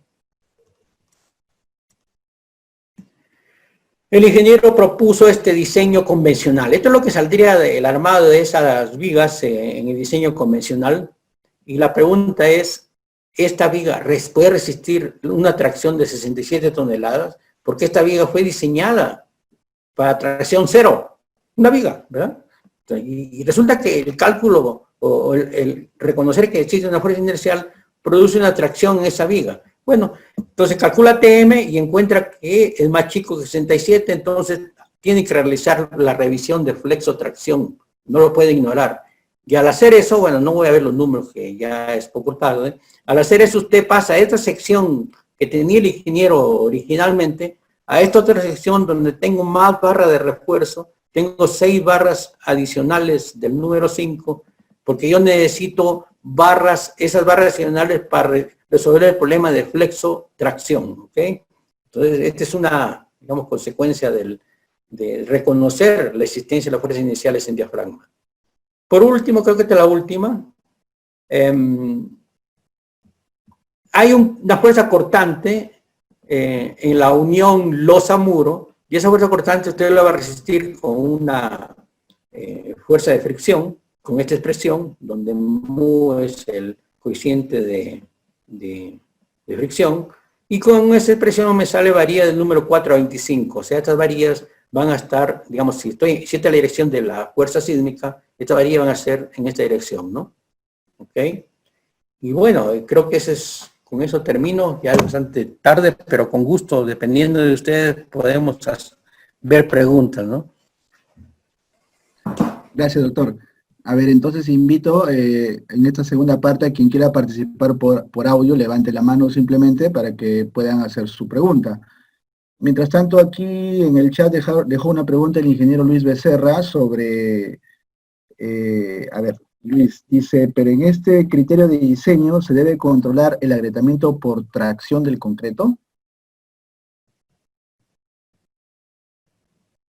El ingeniero propuso este diseño convencional. Esto es lo que saldría del armado de esas vigas en el diseño convencional. Y la pregunta es, ¿esta viga puede resistir una tracción de 67 toneladas? Porque esta viga fue diseñada para tracción cero. Una viga, ¿verdad? Y resulta que el cálculo o el reconocer que existe una fuerza inercial produce una tracción en esa viga. Bueno, entonces calcula TM y encuentra que es más chico que 67, entonces tiene que realizar la revisión de flexotracción, no lo puede ignorar. Y al hacer eso, bueno, no voy a ver los números que ya es poco tarde, al hacer eso usted pasa a esta sección que tenía el ingeniero originalmente, a esta otra sección donde tengo más barra de refuerzo, tengo 6 barras adicionales del número 5, porque yo necesito barras, esas barras adicionales para resolver el problema de flexotracción, ¿ok? Entonces, esta es una, digamos, consecuencia de reconocer la existencia de las fuerzas iniciales en diafragma. Por último, creo que esta es la última, hay una fuerza cortante en la unión losa-muro, y esa fuerza cortante usted la va a resistir con una fuerza de fricción, con esta expresión, donde mu es el coeficiente de fricción, y con esa expresión me sale varilla del número 4 a 25, o sea, estas varillas van a estar, digamos, si esta es la dirección de la fuerza sísmica, estas varillas van a ser en esta dirección, ¿no? ¿Ok? Y bueno, creo que con eso termino, ya es bastante tarde, pero con gusto, dependiendo de ustedes, podemos ver preguntas, ¿no? Gracias, doctor. A ver, entonces invito en esta segunda parte a quien quiera participar por audio, levante la mano simplemente para que puedan hacer su pregunta. Mientras tanto, aquí en el chat dejó una pregunta el ingeniero Luis Becerra sobre, a ver, Luis dice, pero en este criterio de diseño se debe controlar el agrietamiento por tracción del concreto.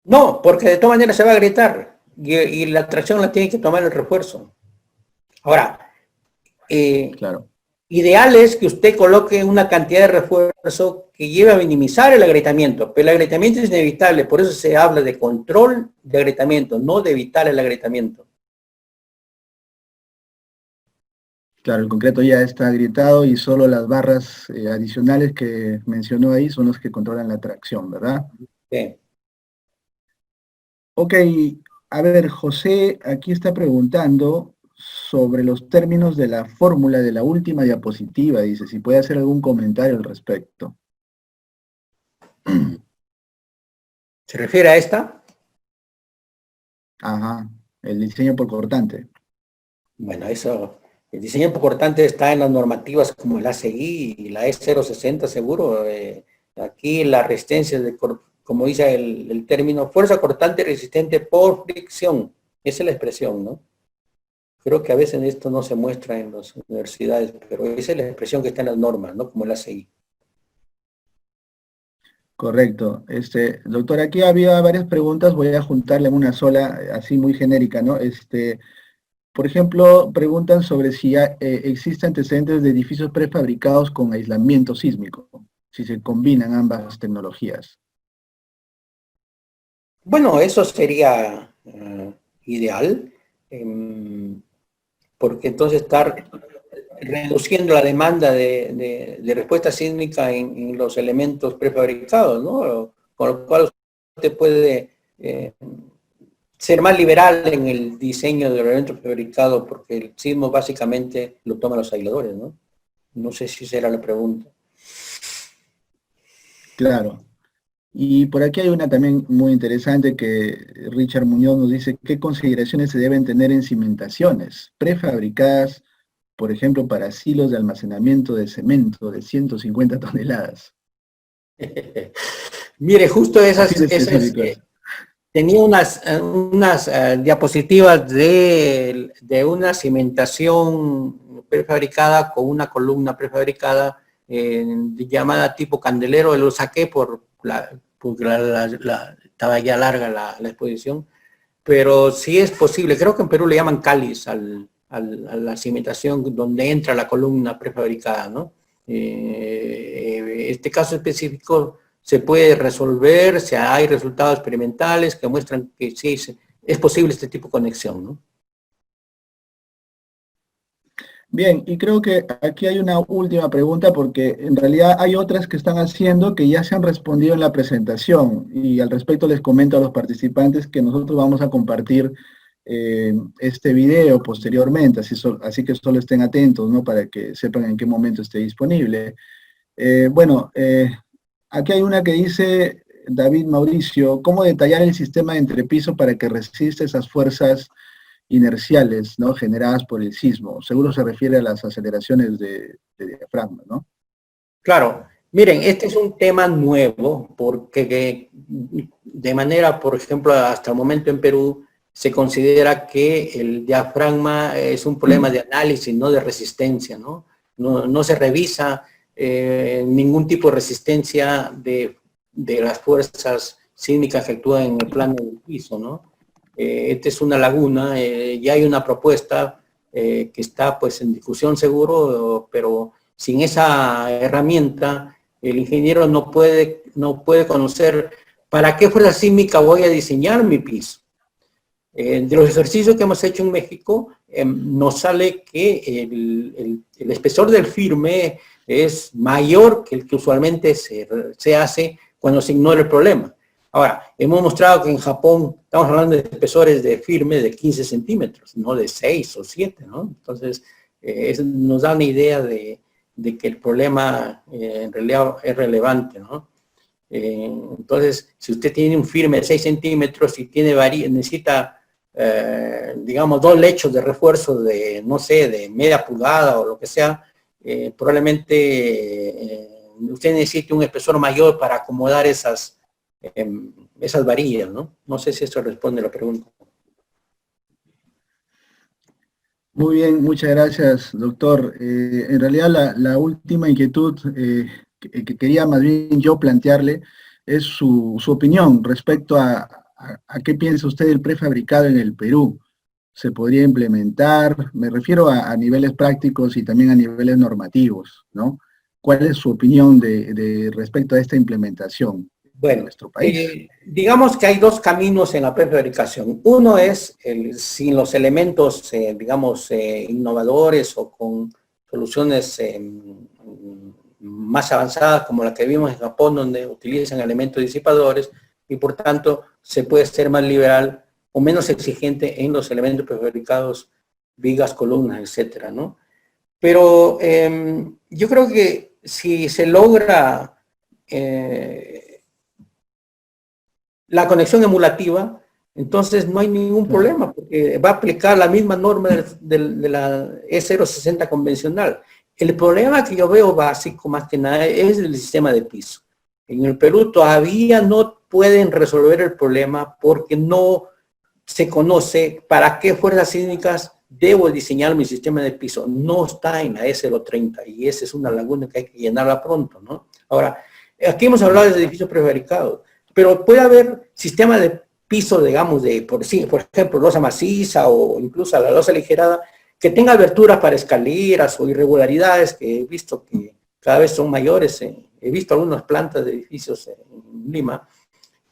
No, porque de todas maneras se va a agrietar y la tracción la tiene que tomar el refuerzo. Ahora, Claro. ideal es que usted coloque una cantidad de refuerzo que lleve a minimizar el agrietamiento, pero el agrietamiento es inevitable, por eso se habla de control de agrietamiento, no de evitar el agrietamiento. Claro, el concreto ya está agrietado y solo las barras adicionales que mencionó ahí son los que controlan la tracción, ¿verdad? Sí. Ok, a ver, José aquí está preguntando sobre los términos de la fórmula de la última diapositiva, dice, si puede hacer algún comentario al respecto. ¿Se refiere a esta? Ajá, el diseño por cortante. Bueno, eso, el diseño por cortante está en las normativas como el ACI y la E060 seguro. Aquí la resistencia, como dice el término, fuerza cortante resistente por fricción. Esa es la expresión, ¿no? Creo que a veces esto no se muestra en las universidades, pero esa es la expresión que está en las normas, ¿no? Como el ACI. Correcto. Doctor, aquí había varias preguntas, voy a juntarle en una sola, así muy genérica, ¿no? Por ejemplo, preguntan sobre si existen antecedentes de edificios prefabricados con aislamiento sísmico, si se combinan ambas tecnologías. Bueno, eso sería ideal, porque entonces estar reduciendo la demanda de respuesta sísmica en los elementos prefabricados, ¿no? Con lo cual usted puede ser más liberal en el diseño del elemento prefabricado, porque el sismo básicamente lo toman los aisladores, ¿no? No sé si esa era la pregunta. Claro. Y por aquí hay una también muy interesante que Richard Muñoz nos dice, ¿qué consideraciones se deben tener en cimentaciones prefabricadas por ejemplo, para silos de almacenamiento de cemento de 150 toneladas? Mire, justo Así de específico. tenía unas diapositivas de una cimentación prefabricada con una columna prefabricada llamada tipo candelero. Lo saqué porque estaba ya larga la exposición, pero sí es posible. Creo que en Perú le llaman cáliz a la cimentación donde entra la columna prefabricada, ¿no? Este caso específico se puede resolver, hay resultados experimentales que muestran que sí es posible este tipo de conexión, ¿no? Bien, y creo que aquí hay una última pregunta porque en realidad hay otras que están haciendo que ya se han respondido en la presentación, y al respecto les comento a los participantes que nosotros vamos a compartir este video posteriormente, así que solo estén atentos, ¿no? Para que sepan en qué momento esté disponible. Aquí hay una que dice, David Mauricio, ¿cómo detallar el sistema de entrepiso para que resista esas fuerzas inerciales, ¿no? Generadas por el sismo? Seguro se refiere a las aceleraciones de diafragma, ¿no? Claro, miren, este es un tema nuevo porque de manera, por ejemplo, hasta el momento en Perú se considera que el diafragma es un problema de análisis, no de resistencia, ¿no? No se revisa ningún tipo de resistencia de las fuerzas sísmicas que actúan en el plano del piso, ¿no? Esta es una laguna, ya hay una propuesta que está pues en discusión seguro, pero sin esa herramienta el ingeniero no puede conocer para qué fuerza sísmica voy a diseñar mi piso. De los ejercicios que hemos hecho en México, nos sale que el espesor del firme es mayor que el que usualmente se hace cuando se ignora el problema. Ahora, hemos mostrado que en Japón estamos hablando de espesores de firme de 15 centímetros, no de 6 o 7, ¿no? Entonces, nos da una idea de que el problema en realidad es relevante, ¿no? Entonces, si usted tiene un firme de 6 centímetros y necesita, digamos, 2 lechos de refuerzo de, no sé, de media pulgada o lo que sea, probablemente usted necesite un espesor mayor para acomodar esas varillas, ¿no? No sé si esto responde a la pregunta. Muy bien, muchas gracias, doctor. En realidad la última inquietud que quería más bien yo plantearle es su opinión respecto a qué piensa usted del prefabricado en el Perú. ¿Se podría implementar? Me refiero a niveles prácticos y también a niveles normativos, ¿no? ¿Cuál es su opinión respecto a esta implementación en Bueno, nuestro país? digamos que hay 2 caminos en la prefabricación. Uno es sin los elementos, digamos, innovadores o con soluciones más avanzadas como la que vimos en Japón, donde utilizan elementos disipadores y por tanto se puede ser más liberal o menos exigente en los elementos prefabricados, vigas, columnas, etcétera, ¿no? Pero yo creo que si se logra la conexión emulativa, entonces no hay ningún problema, porque va a aplicar la misma norma de la E060 convencional. El problema que yo veo básico, más que nada, es el sistema de piso. En el Perú todavía no pueden resolver el problema porque no se conoce para qué fuerzas sísmicas debo diseñar mi sistema de piso. No está en la E030 y esa es una laguna que hay que llenarla pronto, ¿no? Ahora, aquí hemos hablado de edificios prefabricados, pero puede haber sistema de piso, digamos, por ejemplo, losa maciza o incluso la losa aligerada, que tenga aberturas para escaleras o irregularidades que he visto que cada vez son mayores. He visto algunas plantas de edificios en Lima.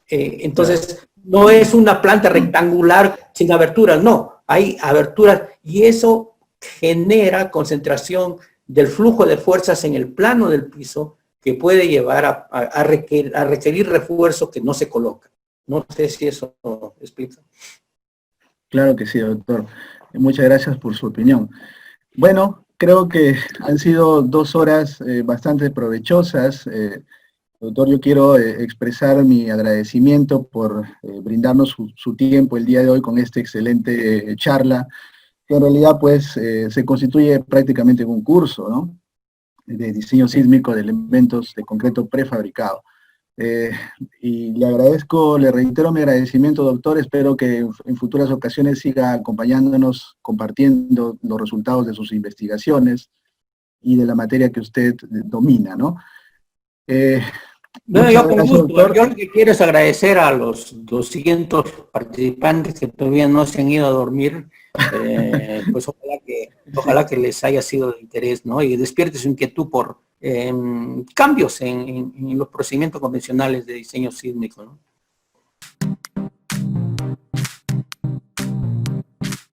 Entonces, no es una planta rectangular sin aberturas, no, hay aberturas y eso genera concentración del flujo de fuerzas en el plano del piso que puede llevar a requerir refuerzo que no se coloca. No sé si eso explica. Claro que sí, doctor. Muchas gracias por su opinión. Bueno, creo que han sido 2 horas bastante provechosas. Doctor, yo quiero expresar mi agradecimiento por brindarnos su tiempo el día de hoy con esta excelente charla. que en realidad pues se constituye prácticamente en un curso, ¿no? De diseño sísmico de elementos de concreto prefabricado. Y le agradezco, le reitero mi agradecimiento, doctor. Espero que en futuras ocasiones siga acompañándonos, compartiendo los resultados de sus investigaciones y de la materia que usted domina, ¿no? No, yo con Gracias, gusto. doctor. Yo lo que quiero es agradecer a los 200 participantes que todavía no se han ido a dormir. Pues ojalá que les haya sido de interés, ¿no? Y despierte su inquietud por cambios en los procedimientos convencionales de diseño sísmico, ¿no?